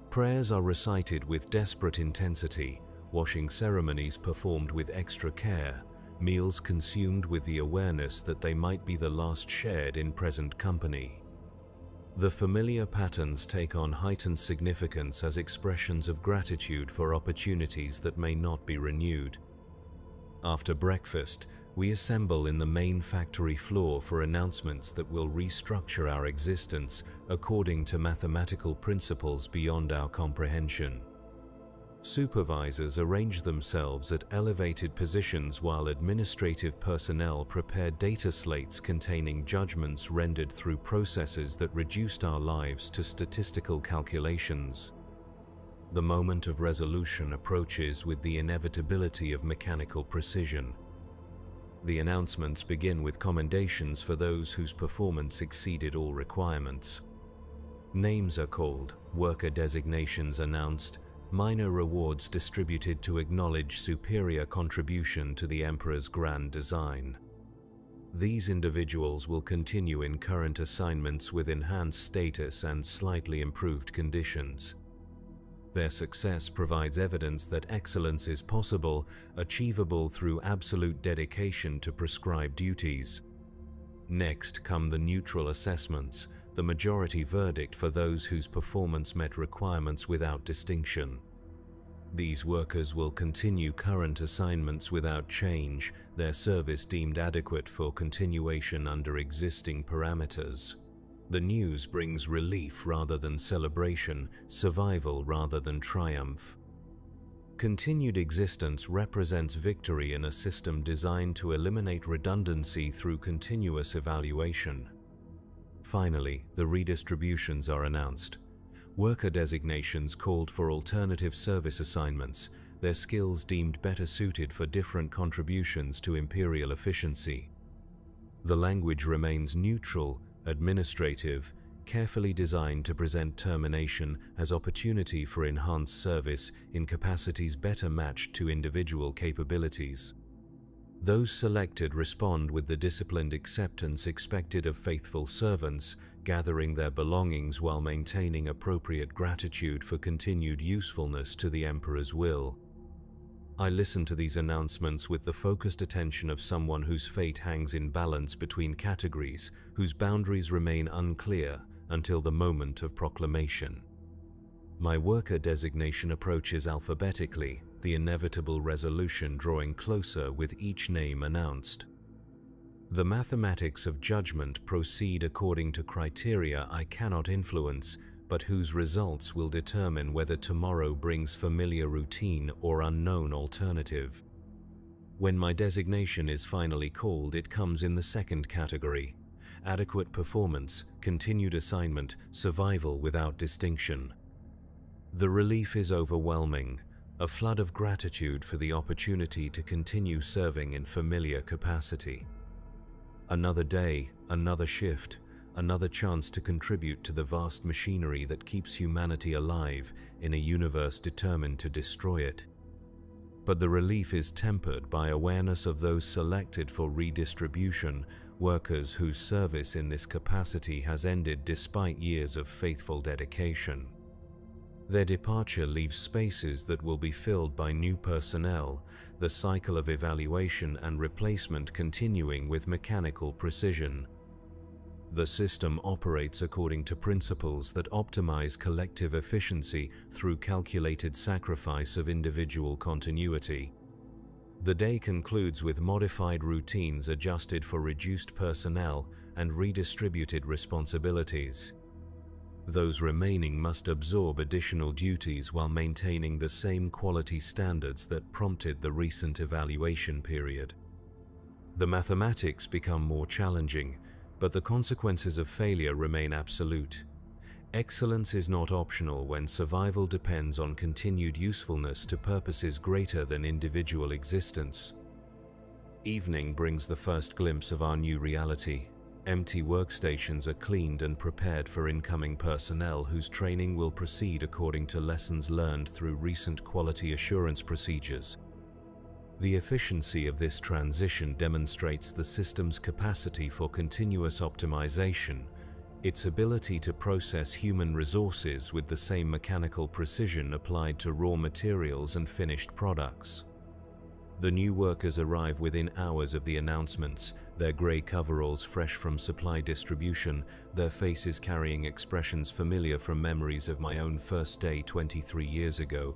Prayers are recited with desperate intensity, washing ceremonies performed with extra care, meals consumed with the awareness that they might be the last shared in present company. The familiar patterns take on heightened significance as expressions of gratitude for opportunities that may not be renewed. After breakfast, we assemble in the main factory floor for announcements that will restructure our existence according to mathematical principles beyond our comprehension. Supervisors arrange themselves at elevated positions while administrative personnel prepare data slates containing judgments rendered through processes that reduced our lives to statistical calculations. The moment of resolution approaches with the inevitability of mechanical precision. The announcements begin with commendations for those whose performance exceeded all requirements. Names are called, worker designations announced, minor rewards distributed to acknowledge superior contribution to the Emperor's grand design. These individuals will continue in current assignments with enhanced status and slightly improved conditions. Their success provides evidence that excellence is possible, achievable through absolute dedication to prescribed duties. Next come the neutral assessments, the majority verdict for those whose performance met requirements without distinction. These workers will continue current assignments without change, their service deemed adequate for continuation under existing parameters. The news brings relief rather than celebration, survival rather than triumph. Continued existence represents victory in a system designed to eliminate redundancy through continuous evaluation. Finally, the redistributions are announced. Worker designations called for alternative service assignments, their skills deemed better suited for different contributions to imperial efficiency. The language remains neutral, administrative, carefully designed to present termination as opportunity for enhanced service in capacities better matched to individual capabilities. Those selected respond with the disciplined acceptance expected of faithful servants, gathering their belongings while maintaining appropriate gratitude for continued usefulness to the Emperor's will. I listen to these announcements with the focused attention of someone whose fate hangs in balance between categories, whose boundaries remain unclear until the moment of proclamation. My worker designation approaches alphabetically, the inevitable resolution drawing closer with each name announced. The mathematics of judgment proceed according to criteria I cannot influence, but whose results will determine whether tomorrow brings familiar routine or unknown alternative. When my designation is finally called, it comes in the second category: adequate performance, continued assignment, survival without distinction. The relief is overwhelming, a flood of gratitude for the opportunity to continue serving in familiar capacity. Another day, another shift, another chance to contribute to the vast machinery that keeps humanity alive in a universe determined to destroy it. But the relief is tempered by awareness of those selected for redistribution, workers whose service in this capacity has ended despite years of faithful dedication. Their departure leaves spaces that will be filled by new personnel, the cycle of evaluation and replacement continuing with mechanical precision. The system operates according to principles that optimize collective efficiency through calculated sacrifice of individual continuity. The day concludes with modified routines adjusted for reduced personnel and redistributed responsibilities. Those remaining must absorb additional duties while maintaining the same quality standards that prompted the recent evaluation period. The mathematics become more challenging, but the consequences of failure remain absolute. Excellence is not optional when survival depends on continued usefulness to purposes greater than individual existence. Evening brings the first glimpse of our new reality. Empty workstations are cleaned and prepared for incoming personnel whose training will proceed according to lessons learned through recent quality assurance procedures. The efficiency of this transition demonstrates the system's capacity for continuous optimization, its ability to process human resources with the same mechanical precision applied to raw materials and finished products. The new workers arrive within hours of the announcements, their grey coveralls fresh from supply distribution, their faces carrying expressions familiar from memories of my own first day 23 years ago.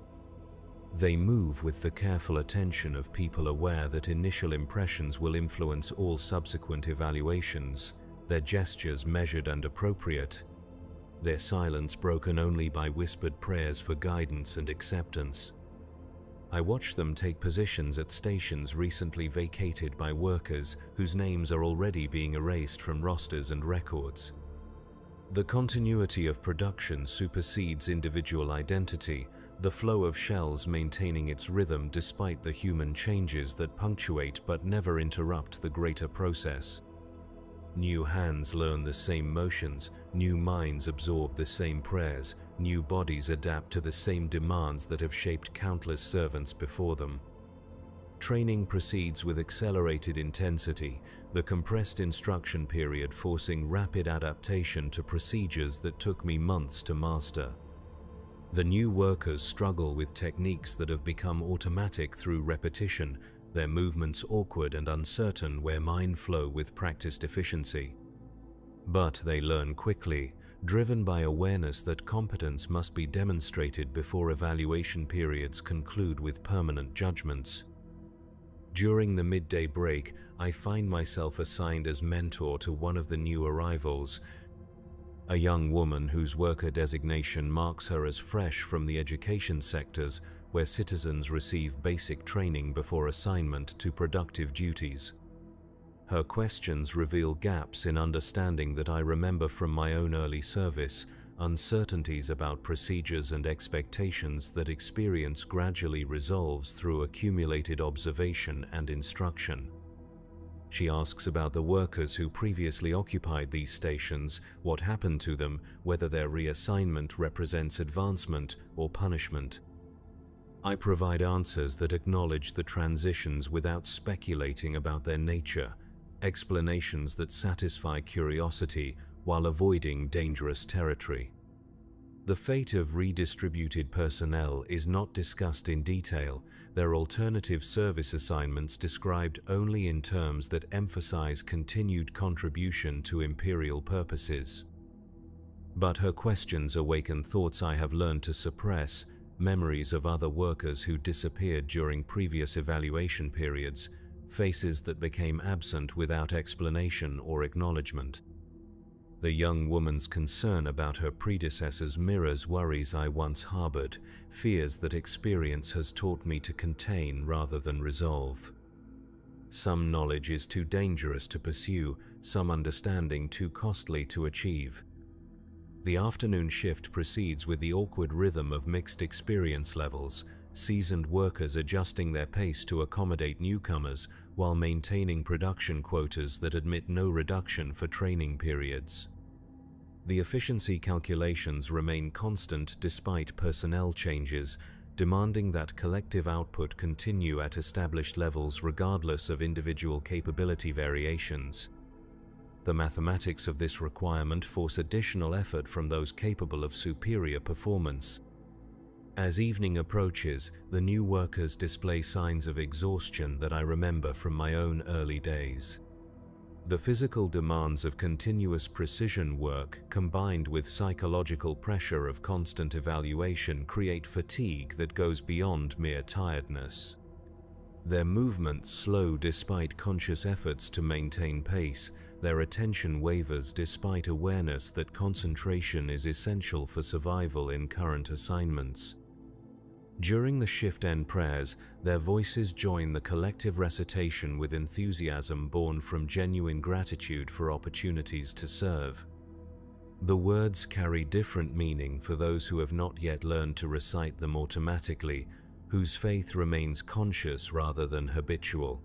They move with the careful attention of people aware that initial impressions will influence all subsequent evaluations, their gestures measured and appropriate, their silence broken only by whispered prayers for guidance and acceptance. I watch them take positions at stations recently vacated by workers whose names are already being erased from rosters and records. The continuity of production supersedes individual identity, the flow of shells maintaining its rhythm despite the human changes that punctuate but never interrupt the greater process. New hands learn the same motions, new minds absorb the same prayers, new bodies adapt to the same demands that have shaped countless servants before them. Training proceeds with accelerated intensity, the compressed instruction period forcing rapid adaptation to procedures that took me months to master. The new workers struggle with techniques that have become automatic through repetition, their movements awkward and uncertain where mine flow with practiced efficiency. But they learn quickly, driven by awareness that competence must be demonstrated before evaluation periods conclude with permanent judgments. During the midday break, I find myself assigned as mentor to one of the new arrivals, a young woman whose worker designation marks her as fresh from the education sectors where citizens receive basic training before assignment to productive duties. Her questions reveal gaps in understanding that I remember from my own early service, uncertainties about procedures and expectations that experience gradually resolves through accumulated observation and instruction. She asks about the workers who previously occupied these stations, what happened to them, whether their reassignment represents advancement or punishment. I provide answers that acknowledge the transitions without speculating about their nature, explanations that satisfy curiosity while avoiding dangerous territory. The fate of redistributed personnel is not discussed in detail, their alternative service assignments described only in terms that emphasize continued contribution to Imperial purposes. But her questions awaken thoughts I have learned to suppress, memories of other workers who disappeared during previous evaluation periods, faces that became absent without explanation or acknowledgement. The young woman's concern about her predecessors mirrors worries I once harbored, fears that experience has taught me to contain rather than resolve. Some knowledge is too dangerous to pursue, some understanding too costly to achieve. The afternoon shift proceeds with the awkward rhythm of mixed experience levels, seasoned workers adjusting their pace to accommodate newcomers while maintaining production quotas that admit no reduction for training periods. The efficiency calculations remain constant despite personnel changes, demanding that collective output continue at established levels regardless of individual capability variations. The mathematics of this requirement force additional effort from those capable of superior performance. As evening approaches, the new workers display signs of exhaustion that I remember from my own early days. The physical demands of continuous precision work combined with psychological pressure of constant evaluation create fatigue that goes beyond mere tiredness. Their movements slow despite conscious efforts to maintain pace, their attention wavers despite awareness that concentration is essential for survival in current assignments. During the shift-end prayers, their voices join the collective recitation with enthusiasm born from genuine gratitude for opportunities to serve. The words carry different meaning for those who have not yet learned to recite them automatically, whose faith remains conscious rather than habitual.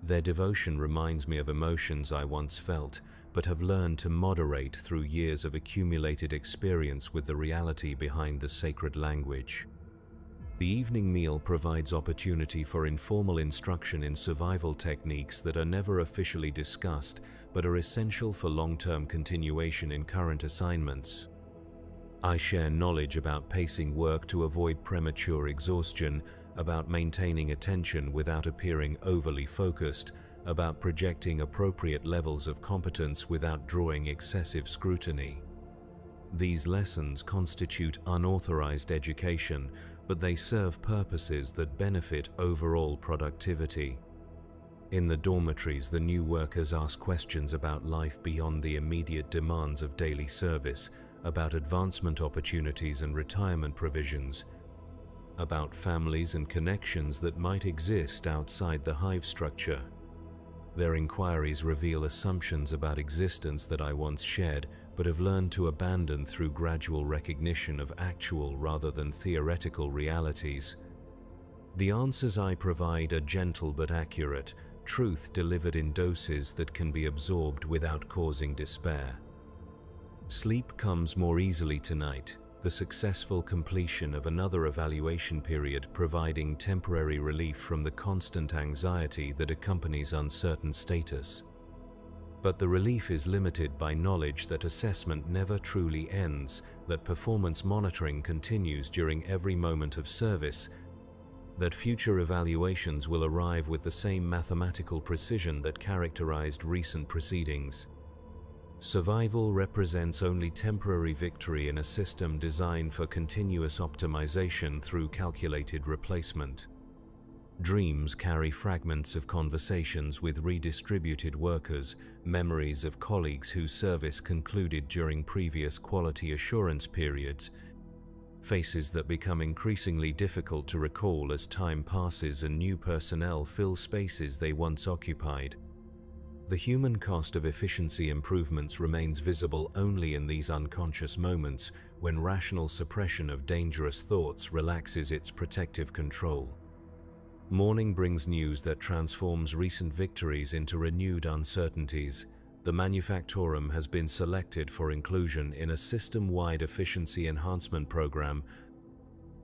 Their devotion reminds me of emotions I once felt, but have learned to moderate through years of accumulated experience with the reality behind the sacred language. The evening meal provides opportunity for informal instruction in survival techniques that are never officially discussed, but are essential for long-term continuation in current assignments. I share knowledge about pacing work to avoid premature exhaustion, about maintaining attention without appearing overly focused, about projecting appropriate levels of competence without drawing excessive scrutiny. These lessons constitute unauthorized education, but they serve purposes that benefit overall productivity. In the dormitories, the new workers ask questions about life beyond the immediate demands of daily service, about advancement opportunities and retirement provisions, about families and connections that might exist outside the hive structure. Their inquiries reveal assumptions about existence that I once shared, but have learned to abandon through gradual recognition of actual rather than theoretical realities. The answers I provide are gentle but accurate, truth delivered in doses that can be absorbed without causing despair. Sleep comes more easily tonight, the successful completion of another evaluation period providing temporary relief from the constant anxiety that accompanies uncertain status. But the relief is limited by knowledge that assessment never truly ends, that performance monitoring continues during every moment of service, that future evaluations will arrive with the same mathematical precision that characterized recent proceedings. Survival represents only temporary victory in a system designed for continuous optimization through calculated replacement. Dreams carry fragments of conversations with redistributed workers, memories of colleagues whose service concluded during previous quality assurance periods, faces that become increasingly difficult to recall as time passes and new personnel fill spaces they once occupied. The human cost of efficiency improvements remains visible only in these unconscious moments when rational suppression of dangerous thoughts relaxes its protective control. Morning brings news that transforms recent victories into renewed uncertainties. The manufactorum has been selected for inclusion in a system-wide efficiency enhancement program,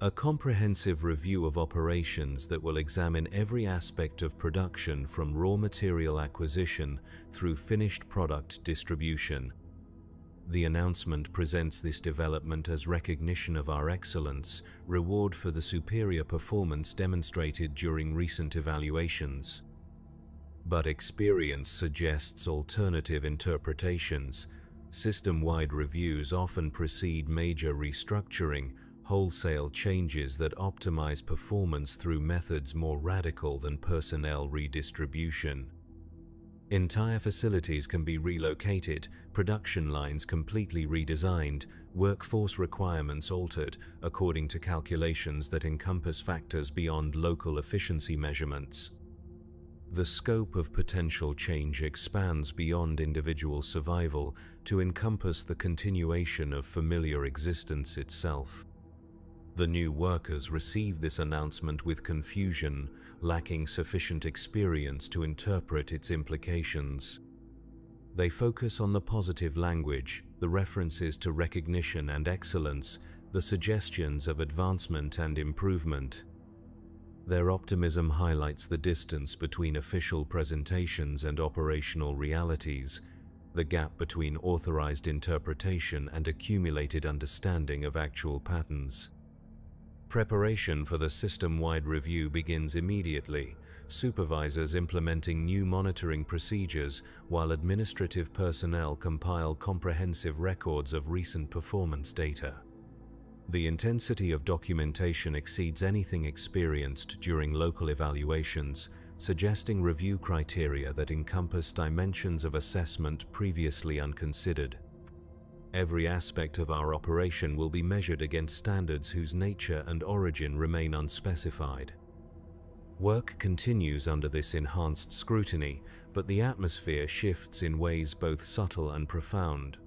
a comprehensive review of operations that will examine every aspect of production from raw material acquisition through finished product distribution. The announcement presents this development as recognition of our excellence, reward for the superior performance demonstrated during recent evaluations. But experience suggests alternative interpretations. System-wide reviews often precede major restructuring, wholesale changes that optimize performance through methods more radical than personnel redistribution. Entire facilities can be relocated, production lines completely redesigned, workforce requirements altered according to calculations that encompass factors beyond local efficiency measurements. The scope of potential change expands beyond individual survival to encompass the continuation of familiar existence itself. The new workers receive this announcement with confusion, lacking sufficient experience to interpret its implications. They focus on the positive language, the references to recognition and excellence, the suggestions of advancement and improvement. Their optimism highlights the distance between official presentations and operational realities, the gap between authorized interpretation and accumulated understanding of actual patterns. Preparation for the system-wide review begins immediately, supervisors implementing new monitoring procedures while administrative personnel compile comprehensive records of recent performance data. The intensity of documentation exceeds anything experienced during local evaluations, suggesting review criteria that encompass dimensions of assessment previously unconsidered. Every aspect of our operation will be measured against standards whose nature and origin remain unspecified. Work continues under this enhanced scrutiny, but the atmosphere shifts in ways both subtle and profound.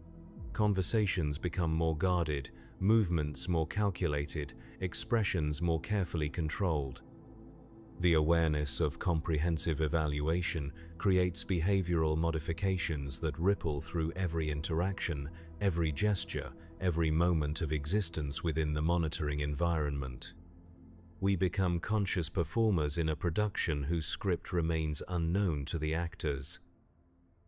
Conversations become more guarded, movements more calculated, expressions more carefully controlled. The awareness of comprehensive evaluation creates behavioral modifications that ripple through every interaction, every gesture, every moment of existence within the monitoring environment. We become conscious performers in a production whose script remains unknown to the actors.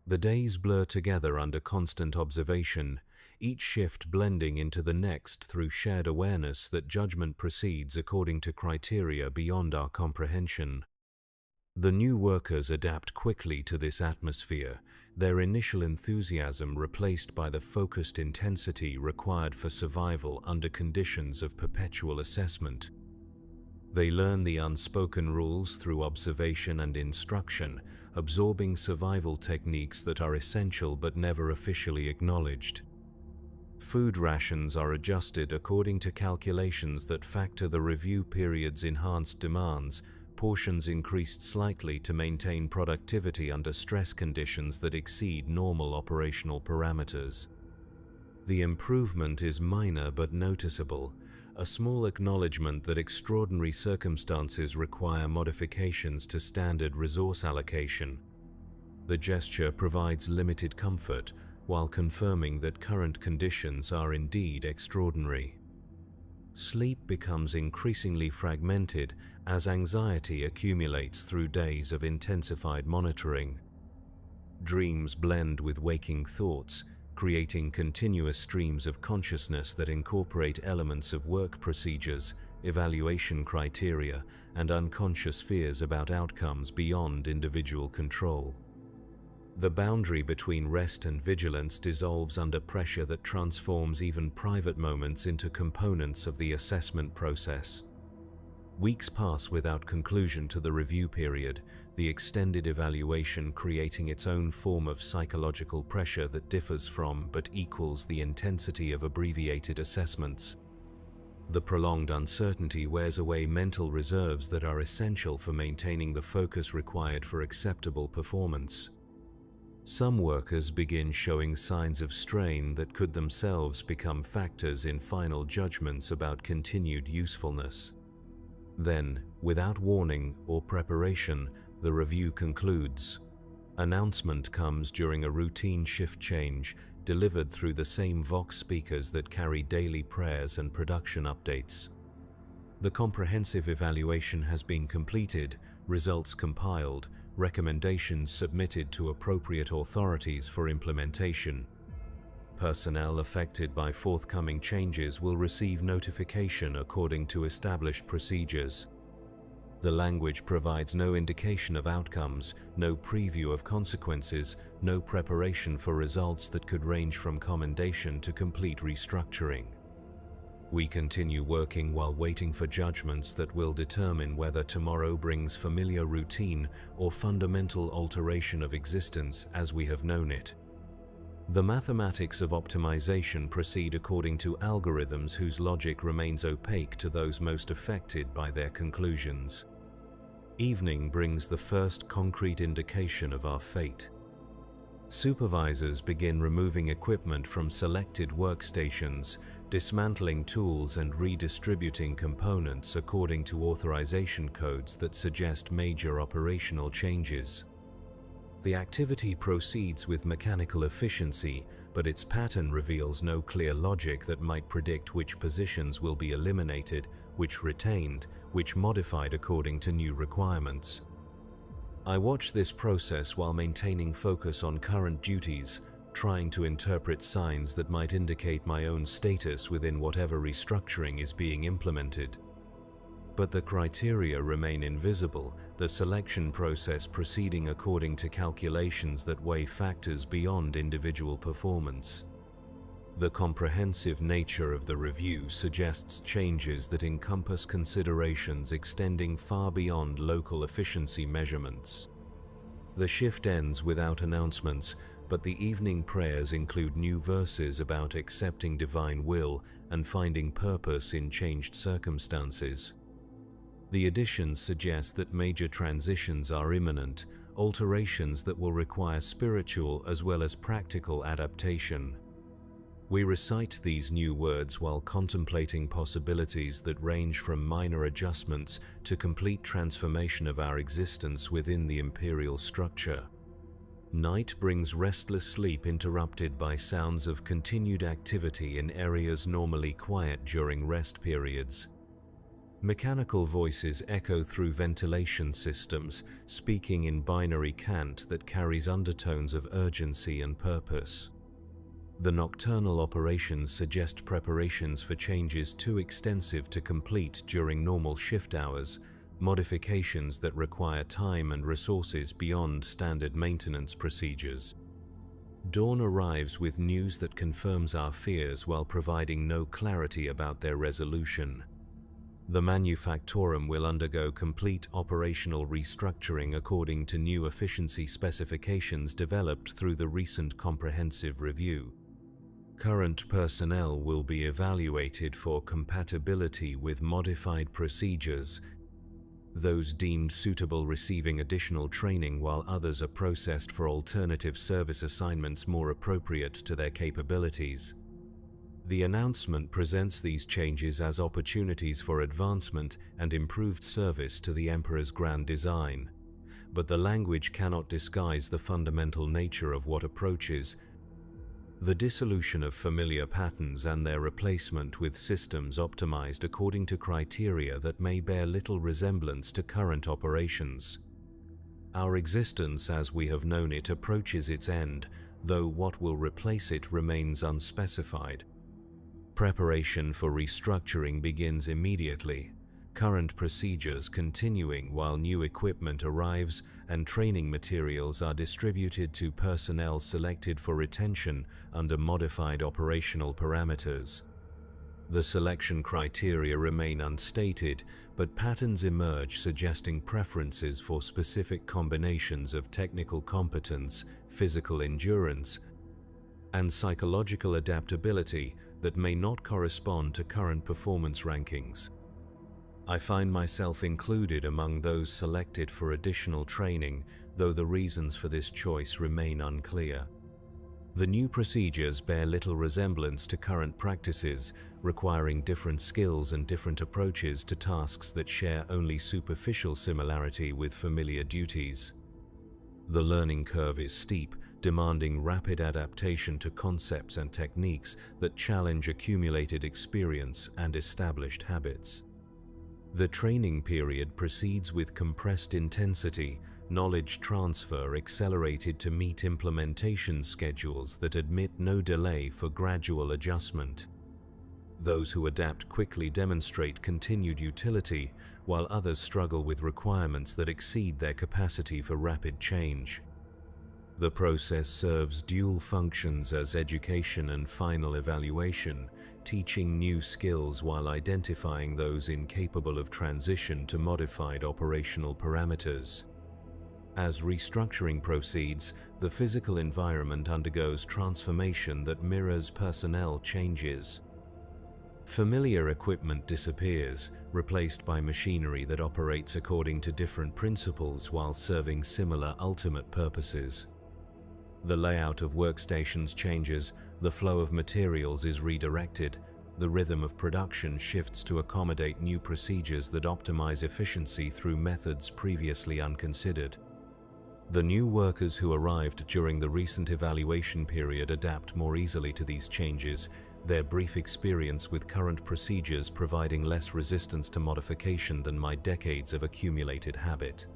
The days blur together under constant observation, each shift blending into the next through shared awareness that judgment proceeds according to criteria beyond our comprehension. The new workers adapt quickly to this atmosphere, their initial enthusiasm replaced by the focused intensity required for survival under conditions of perpetual assessment. They learn the unspoken rules through observation and instruction, absorbing survival techniques that are essential but never officially acknowledged. Food rations are adjusted according to calculations that factor the review period's enhanced demands, portions increased slightly to maintain productivity under stress conditions that exceed normal operational parameters. The improvement is minor but noticeable, a small acknowledgement that extraordinary circumstances require modifications to standard resource allocation. The gesture provides limited comfort, while confirming that current conditions are indeed extraordinary. Sleep becomes increasingly fragmented as anxiety accumulates through days of intensified monitoring. Dreams blend with waking thoughts, creating continuous streams of consciousness that incorporate elements of work procedures, evaluation criteria, and unconscious fears about outcomes beyond individual control. The boundary between rest and vigilance dissolves under pressure that transforms even private moments into components of the assessment process. Weeks pass without conclusion to the review period, the extended evaluation creating its own form of psychological pressure that differs from but equals the intensity of abbreviated assessments. The prolonged uncertainty wears away mental reserves that are essential for maintaining the focus required for acceptable performance. Some workers begin showing signs of strain that could themselves become factors in final judgments about continued usefulness. Then, without warning or preparation, the review concludes. Announcement comes during a routine shift change, delivered through the same Vox speakers that carry daily prayers and production updates. The comprehensive evaluation has been completed, results compiled, recommendations submitted to appropriate authorities for implementation. Personnel affected by forthcoming changes will receive notification according to established procedures. The language provides no indication of outcomes, no preview of consequences, no preparation for results that could range from commendation to complete restructuring. We continue working while waiting for judgments that will determine whether tomorrow brings familiar routine or fundamental alteration of existence as we have known it. The mathematics of optimization proceed according to algorithms whose logic remains opaque to those most affected by their conclusions. Evening brings the first concrete indication of our fate. Supervisors begin removing equipment from selected workstations, dismantling tools and redistributing components according to authorization codes that suggest major operational changes. The activity proceeds with mechanical efficiency, but its pattern reveals no clear logic that might predict which positions will be eliminated, which retained, which modified according to new requirements. I watch this process while maintaining focus on current duties, trying to interpret signs that might indicate my own status within whatever restructuring is being implemented. But the criteria remain invisible, the selection process proceeding according to calculations that weigh factors beyond individual performance. The comprehensive nature of the review suggests changes that encompass considerations extending far beyond local efficiency measurements. The shift ends without announcements, but the evening prayers include new verses about accepting divine will and finding purpose in changed circumstances. The additions suggest that major transitions are imminent, alterations that will require spiritual as well as practical adaptation. We recite these new words while contemplating possibilities that range from minor adjustments to complete transformation of our existence within the imperial structure. Night brings restless sleep interrupted by sounds of continued activity in areas normally quiet during rest periods. Mechanical voices echo through ventilation systems, speaking in binary cant that carries undertones of urgency and purpose. The nocturnal operations suggest preparations for changes too extensive to complete during normal shift hours, modifications that require time and resources beyond standard maintenance procedures. Dawn arrives with news that confirms our fears while providing no clarity about their resolution. The manufactorum will undergo complete operational restructuring according to new efficiency specifications developed through the recent comprehensive review. Current personnel will be evaluated for compatibility with modified procedures, those deemed suitable receiving additional training while others are processed for alternative service assignments more appropriate to their capabilities. The announcement presents these changes as opportunities for advancement and improved service to the Emperor's grand design, but the language cannot disguise the fundamental nature of what approaches: the dissolution of familiar patterns and their replacement with systems optimized according to criteria that may bear little resemblance to current operations. Our existence as we have known it approaches its end, though what will replace it remains unspecified. Preparation for restructuring begins immediately, current procedures continuing while new equipment arrives and training materials are distributed to personnel selected for retention under modified operational parameters. The selection criteria remain unstated, but patterns emerge suggesting preferences for specific combinations of technical competence, physical endurance, and psychological adaptability that may not correspond to current performance rankings. I find myself included among those selected for additional training, though the reasons for this choice remain unclear. The new procedures bear little resemblance to current practices, requiring different skills and different approaches to tasks that share only superficial similarity with familiar duties. The learning curve is steep, demanding rapid adaptation to concepts and techniques that challenge accumulated experience and established habits. The training period proceeds with compressed intensity, knowledge transfer accelerated to meet implementation schedules that admit no delay for gradual adjustment. Those who adapt quickly demonstrate continued utility, while others struggle with requirements that exceed their capacity for rapid change. The process serves dual functions as education and final evaluation, teaching new skills while identifying those incapable of transition to modified operational parameters. As restructuring proceeds, the physical environment undergoes transformation that mirrors personnel changes. Familiar equipment disappears, replaced by machinery that operates according to different principles while serving similar ultimate purposes. The layout of workstations changes, the flow of materials is redirected, the rhythm of production shifts to accommodate new procedures that optimize efficiency through methods previously unconsidered. The new workers who arrived during the recent evaluation period adapt more easily to these changes, their brief experience with current procedures providing less resistance to modification than my decades of accumulated habit.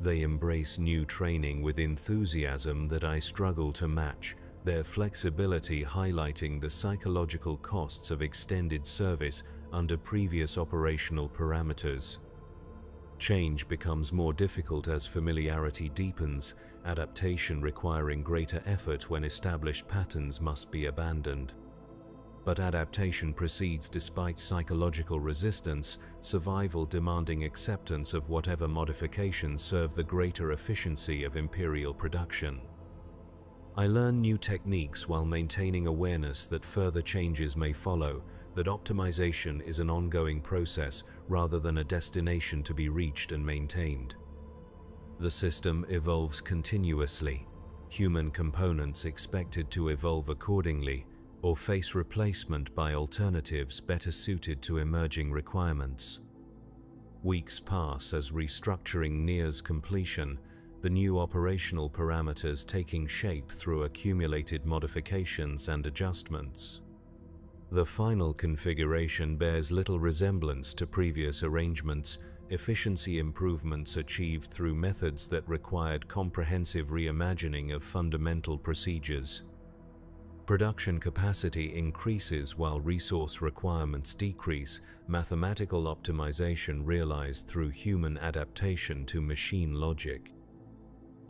They embrace new training with enthusiasm that I struggle to match, their flexibility highlighting the psychological costs of extended service under previous operational parameters. Change becomes more difficult as familiarity deepens, adaptation requiring greater effort when established patterns must be abandoned. But adaptation proceeds despite psychological resistance, survival demanding acceptance of whatever modifications serve the greater efficiency of imperial production. I learn new techniques while maintaining awareness that further changes may follow, that optimization is an ongoing process rather than a destination to be reached and maintained. The system evolves continuously, human components expected to evolve accordingly, or face replacement by alternatives better suited to emerging requirements. Weeks pass as restructuring nears completion, the new operational parameters taking shape through accumulated modifications and adjustments. The final configuration bears little resemblance to previous arrangements, efficiency improvements achieved through methods that required comprehensive reimagining of fundamental procedures. Production capacity increases while resource requirements decrease, mathematical optimization realized through human adaptation to machine logic.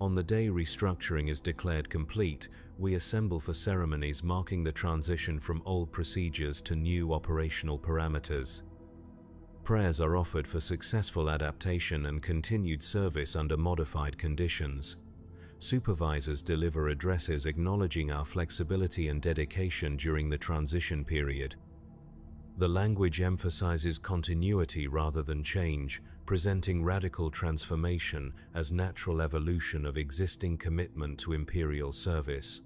On the day restructuring is declared complete, we assemble for ceremonies marking the transition from old procedures to new operational parameters. Prayers are offered for successful adaptation and continued service under modified conditions. Supervisors deliver addresses acknowledging our flexibility and dedication during the transition period. The language emphasizes continuity rather than change, presenting radical transformation as natural evolution of existing commitment to imperial service.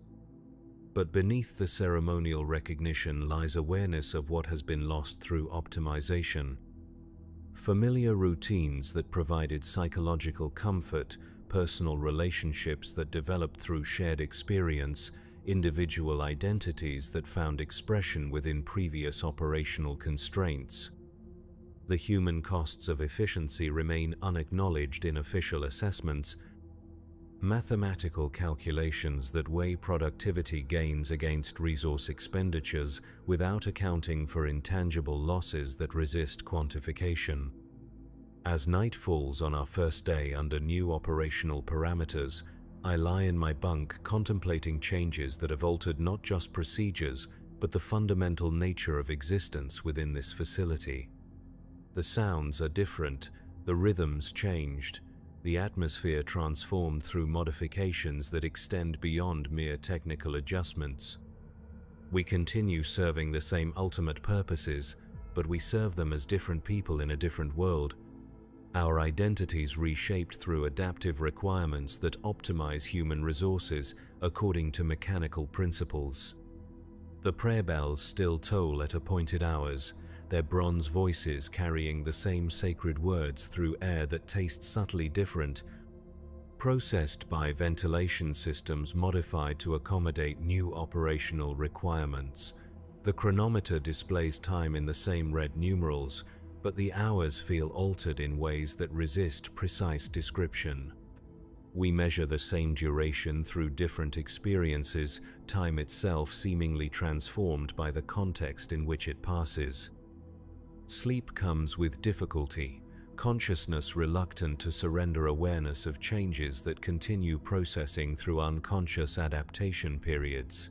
But beneath the ceremonial recognition lies awareness of what has been lost through optimization. Familiar routines that provided psychological comfort, personal relationships that developed through shared experience, individual identities that found expression within previous operational constraints. The human costs of efficiency remain unacknowledged in official assessments, mathematical calculations that weigh productivity gains against resource expenditures without accounting for intangible losses that resist quantification. As night falls on our first day under new operational parameters, I lie in my bunk contemplating changes that have altered not just procedures, but the fundamental nature of existence within this facility. The sounds are different, the rhythms changed, the atmosphere transformed through modifications that extend beyond mere technical adjustments. We continue serving the same ultimate purposes, but we serve them as different people in a different world. Our identities reshaped through adaptive requirements that optimize human resources according to mechanical principles. The prayer bells still toll at appointed hours, their bronze voices carrying the same sacred words through air that tastes subtly different, processed by ventilation systems modified to accommodate new operational requirements. The chronometer displays time in the same red numerals, but the hours feel altered in ways that resist precise description. We measure the same duration through different experiences, time itself seemingly transformed by the context in which it passes. Sleep comes with difficulty, consciousness reluctant to surrender awareness of changes that continue processing through unconscious adaptation periods.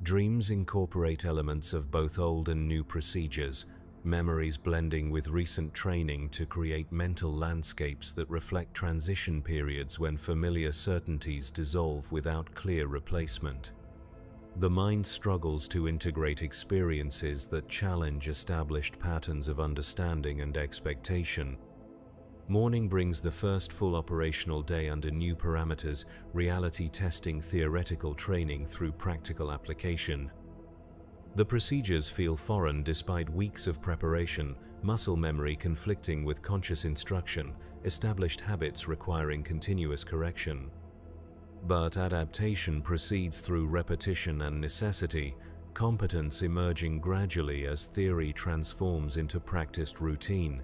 Dreams incorporate elements of both old and new procedures, memories blending with recent training to create mental landscapes that reflect transition periods when familiar certainties dissolve without clear replacement. The mind struggles to integrate experiences that challenge established patterns of understanding and expectation. Morning brings the first full operational day under new parameters, reality testing theoretical training through practical application. The procedures feel foreign despite weeks of preparation, muscle memory conflicting with conscious instruction, established habits requiring continuous correction. But adaptation proceeds through repetition and necessity, competence emerging gradually as theory transforms into practiced routine.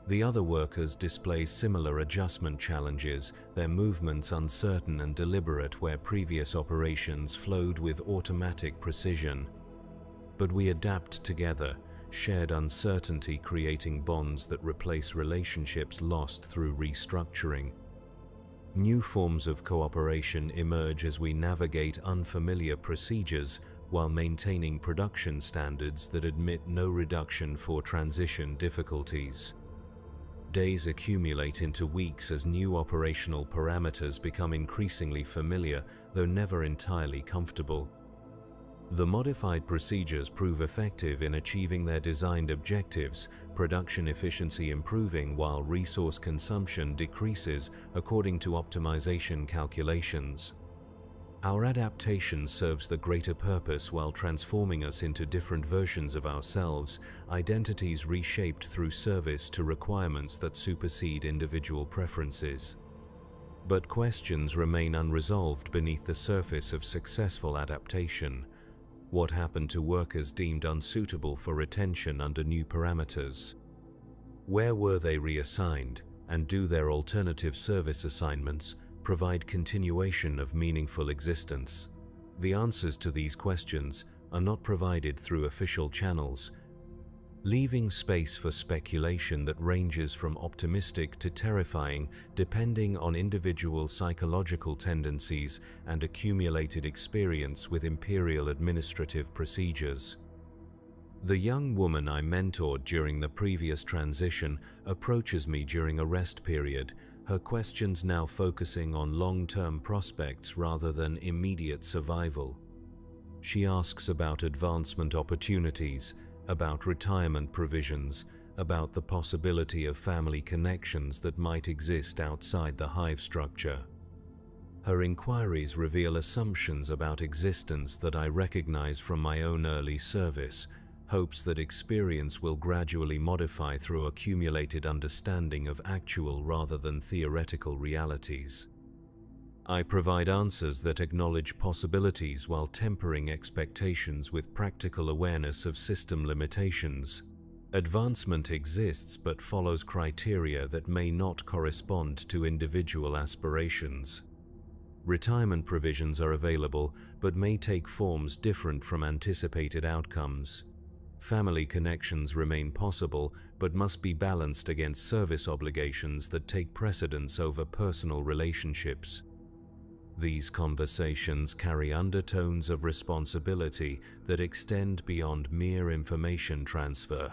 The other workers display similar adjustment challenges, their movements uncertain and deliberate where previous operations flowed with automatic precision. But we adapt together, shared uncertainty creating bonds that replace relationships lost through restructuring. New forms of cooperation emerge as we navigate unfamiliar procedures while maintaining production standards that admit no reduction for transition difficulties. Days accumulate into weeks as new operational parameters become increasingly familiar, though never entirely comfortable. The modified procedures prove effective in achieving their designed objectives, production efficiency improving while resource consumption decreases according to optimization calculations. Our adaptation serves the greater purpose while transforming us into different versions of ourselves, identities reshaped through service to requirements that supersede individual preferences. But questions remain unresolved beneath the surface of successful adaptation. What happened to workers deemed unsuitable for retention under new parameters? Where were they reassigned, and do their alternative service assignments provide continuation of meaningful existence? The answers to these questions are not provided through official channels, leaving space for speculation that ranges from optimistic to terrifying depending on individual psychological tendencies and accumulated experience with imperial administrative procedures. The young woman I mentored during the previous transition approaches me during a rest period, her questions now focusing on long-term prospects rather than immediate survival. She asks about advancement opportunities, about retirement provisions, about the possibility of family connections that might exist outside the hive structure. Her inquiries reveal assumptions about existence that I recognize from my own early service, hopes that experience will gradually modify through accumulated understanding of actual rather than theoretical realities. I provide answers that acknowledge possibilities while tempering expectations with practical awareness of system limitations. Advancement exists but follows criteria that may not correspond to individual aspirations. Retirement provisions are available but may take forms different from anticipated outcomes. Family connections remain possible but must be balanced against service obligations that take precedence over personal relationships. These conversations carry undertones of responsibility that extend beyond mere information transfer.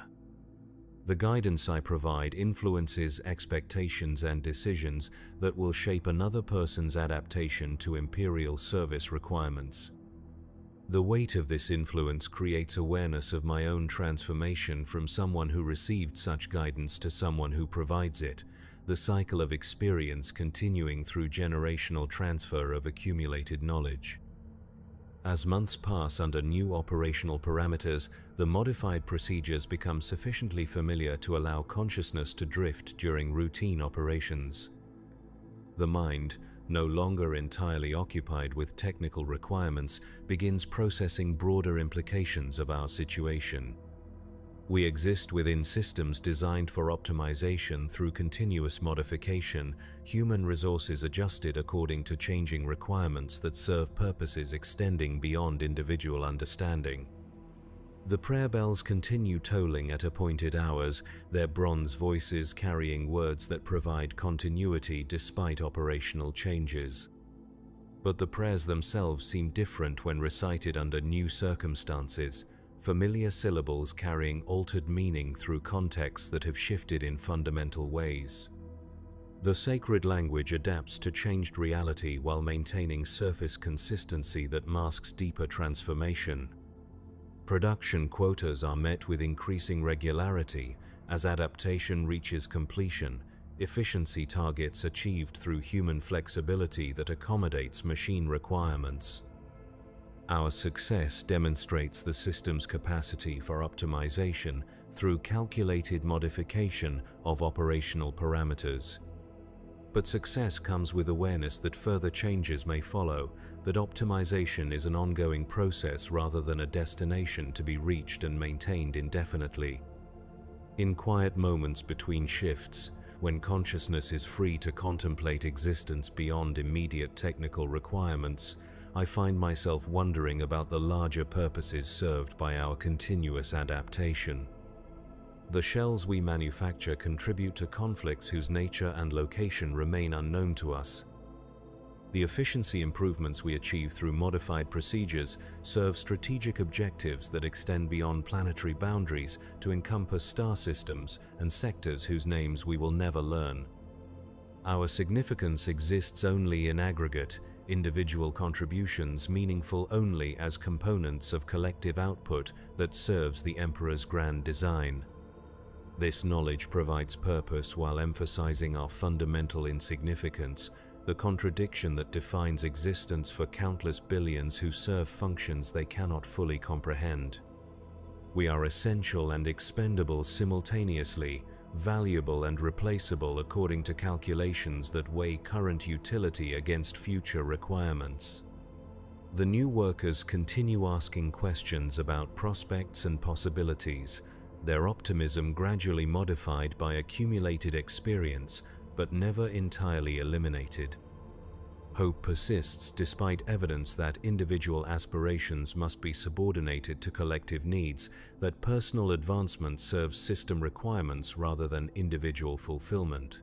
The guidance I provide influences expectations and decisions that will shape another person's adaptation to imperial service requirements. The weight of this influence creates awareness of my own transformation from someone who received such guidance to someone who provides it, the cycle of experience continuing through generational transfer of accumulated knowledge. As months pass under new operational parameters, the modified procedures become sufficiently familiar to allow consciousness to drift during routine operations. The mind, no longer entirely occupied with technical requirements, begins processing broader implications of our situation. We exist within systems designed for optimization through continuous modification, human resources adjusted according to changing requirements that serve purposes extending beyond individual understanding. The prayer bells continue tolling at appointed hours, their bronze voices carrying words that provide continuity despite operational changes. But the prayers themselves seem different when recited under new circumstances, familiar syllables carrying altered meaning through contexts that have shifted in fundamental ways. The sacred language adapts to changed reality while maintaining surface consistency that masks deeper transformation. Production quotas are met with increasing regularity as adaptation reaches completion, efficiency targets achieved through human flexibility that accommodates machine requirements. Our success demonstrates the system's capacity for optimization through calculated modification of operational parameters. But success comes with awareness that further changes may follow, that optimization is an ongoing process rather than a destination to be reached and maintained indefinitely. In quiet moments between shifts, when consciousness is free to contemplate existence beyond immediate technical requirements, I find myself wondering about the larger purposes served by our continuous adaptation. The shells we manufacture contribute to conflicts whose nature and location remain unknown to us. The efficiency improvements we achieve through modified procedures serve strategic objectives that extend beyond planetary boundaries to encompass star systems and sectors whose names we will never learn. Our significance exists only in aggregate, individual contributions meaningful only as components of collective output that serves the Emperor's grand design. This knowledge provides purpose while emphasizing our fundamental insignificance, the contradiction that defines existence for countless billions who serve functions they cannot fully comprehend. We are essential and expendable simultaneously, valuable and replaceable according to calculations that weigh current utility against future requirements. The new workers continue asking questions about prospects and possibilities, their optimism gradually modified by accumulated experience, but never entirely eliminated. Hope persists despite evidence that individual aspirations must be subordinated to collective needs, that personal advancement serves system requirements rather than individual fulfillment.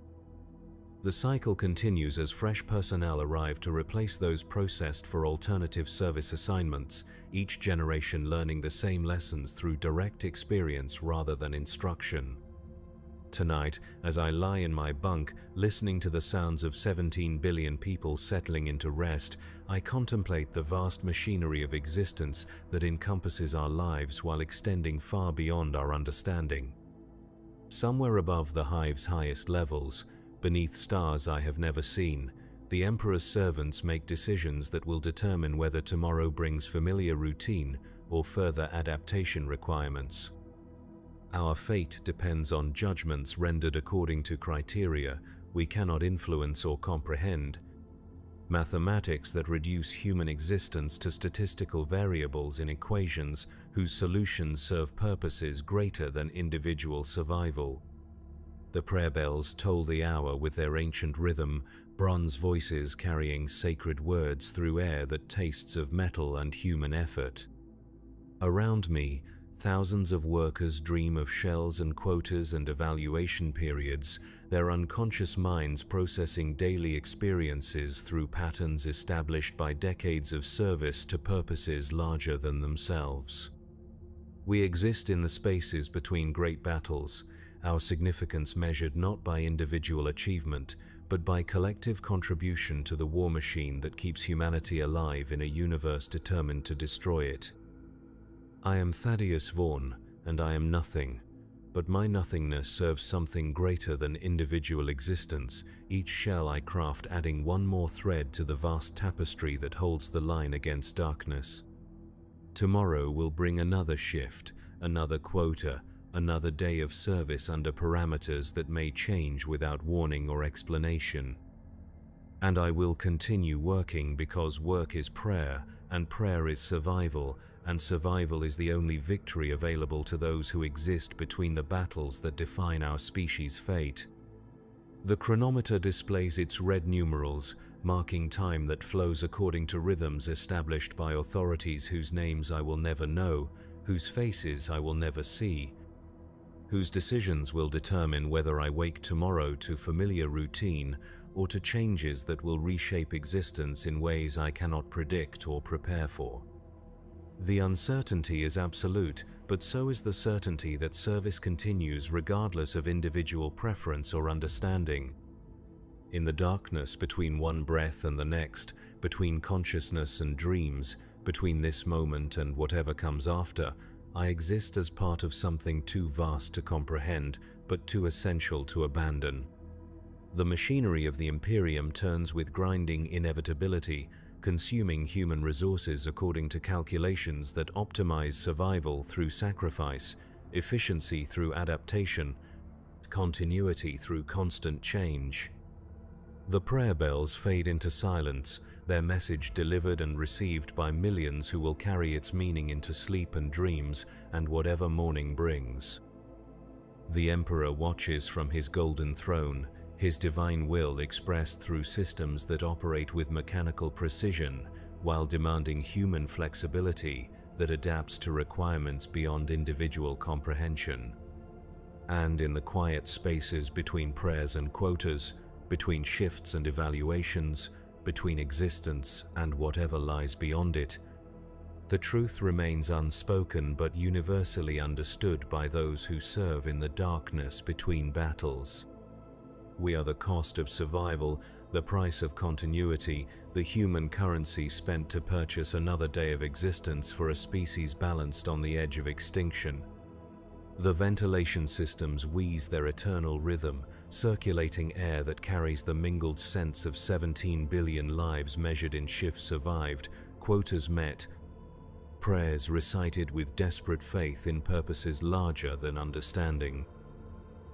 The cycle continues as fresh personnel arrive to replace those processed for alternative service assignments, each generation learning the same lessons through direct experience rather than instruction. Tonight, as I lie in my bunk, listening to the sounds of 17 billion people settling into rest, I contemplate the vast machinery of existence that encompasses our lives while extending far beyond our understanding. Somewhere above the hive's highest levels, beneath stars I have never seen, the Emperor's servants make decisions that will determine whether tomorrow brings familiar routine or further adaptation requirements. Our fate depends on judgments rendered according to criteria we cannot influence or comprehend, mathematics that reduce human existence to statistical variables in equations whose solutions serve purposes greater than individual survival. The prayer bells toll the hour with their ancient rhythm, bronze voices carrying sacred words through air that tastes of metal and human effort. Around me, thousands of workers dream of shells and quotas and evaluation periods, their unconscious minds processing daily experiences through patterns established by decades of service to purposes larger than themselves. We exist in the spaces between great battles, our significance measured not by individual achievement, but by collective contribution to the war machine that keeps humanity alive in a universe determined to destroy it. I am Thaddeus Vaughan, and I am nothing, but my nothingness serves something greater than individual existence, each shell I craft adding one more thread to the vast tapestry that holds the line against darkness. Tomorrow will bring another shift, another quota, another day of service under parameters that may change without warning or explanation. And I will continue working because work is prayer, and prayer is survival, and survival is the only victory available to those who exist between the battles that define our species' fate. The chronometer displays its red numerals, marking time that flows according to rhythms established by authorities whose names I will never know, whose faces I will never see, whose decisions will determine whether I wake tomorrow to familiar routine or to changes that will reshape existence in ways I cannot predict or prepare for. The uncertainty is absolute, but so is the certainty that service continues regardless of individual preference or understanding. In the darkness between one breath and the next, between consciousness and dreams, between this moment and whatever comes after, I exist as part of something too vast to comprehend, but too essential to abandon. The machinery of the Imperium turns with grinding inevitability, consuming human resources according to calculations that optimize survival through sacrifice, efficiency through adaptation, continuity through constant change. The prayer bells fade into silence, their message delivered and received by millions who will carry its meaning into sleep and dreams and whatever morning brings. The Emperor watches from his golden throne, his divine will expressed through systems that operate with mechanical precision while demanding human flexibility that adapts to requirements beyond individual comprehension. And in the quiet spaces between prayers and quotas, between shifts and evaluations, between existence and whatever lies beyond it, the truth remains unspoken but universally understood by those who serve in the darkness between battles. We are the cost of survival, the price of continuity, the human currency spent to purchase another day of existence for a species balanced on the edge of extinction. The ventilation systems wheeze their eternal rhythm, circulating air that carries the mingled sense of 17 billion lives measured in shifts survived, quotas met, prayers recited with desperate faith in purposes larger than understanding.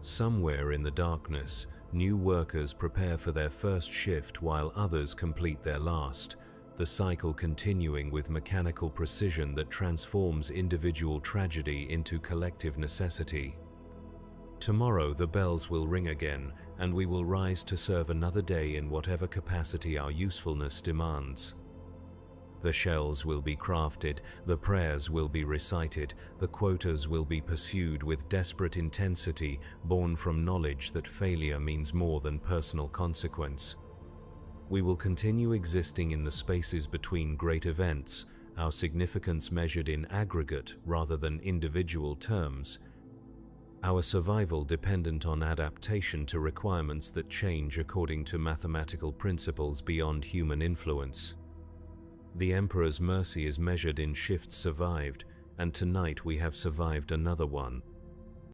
Somewhere in the darkness, new workers prepare for their first shift while others complete their last, the cycle continuing with mechanical precision that transforms individual tragedy into collective necessity. Tomorrow the bells will ring again, and we will rise to serve another day in whatever capacity our usefulness demands. The shells will be crafted, the prayers will be recited, the quotas will be pursued with desperate intensity born from knowledge that failure means more than personal consequence. We will continue existing in the spaces between great events, our significance measured in aggregate rather than individual terms, our survival dependent on adaptation to requirements that change according to mathematical principles beyond human influence. The Emperor's mercy is measured in shifts survived, and tonight we have survived another one,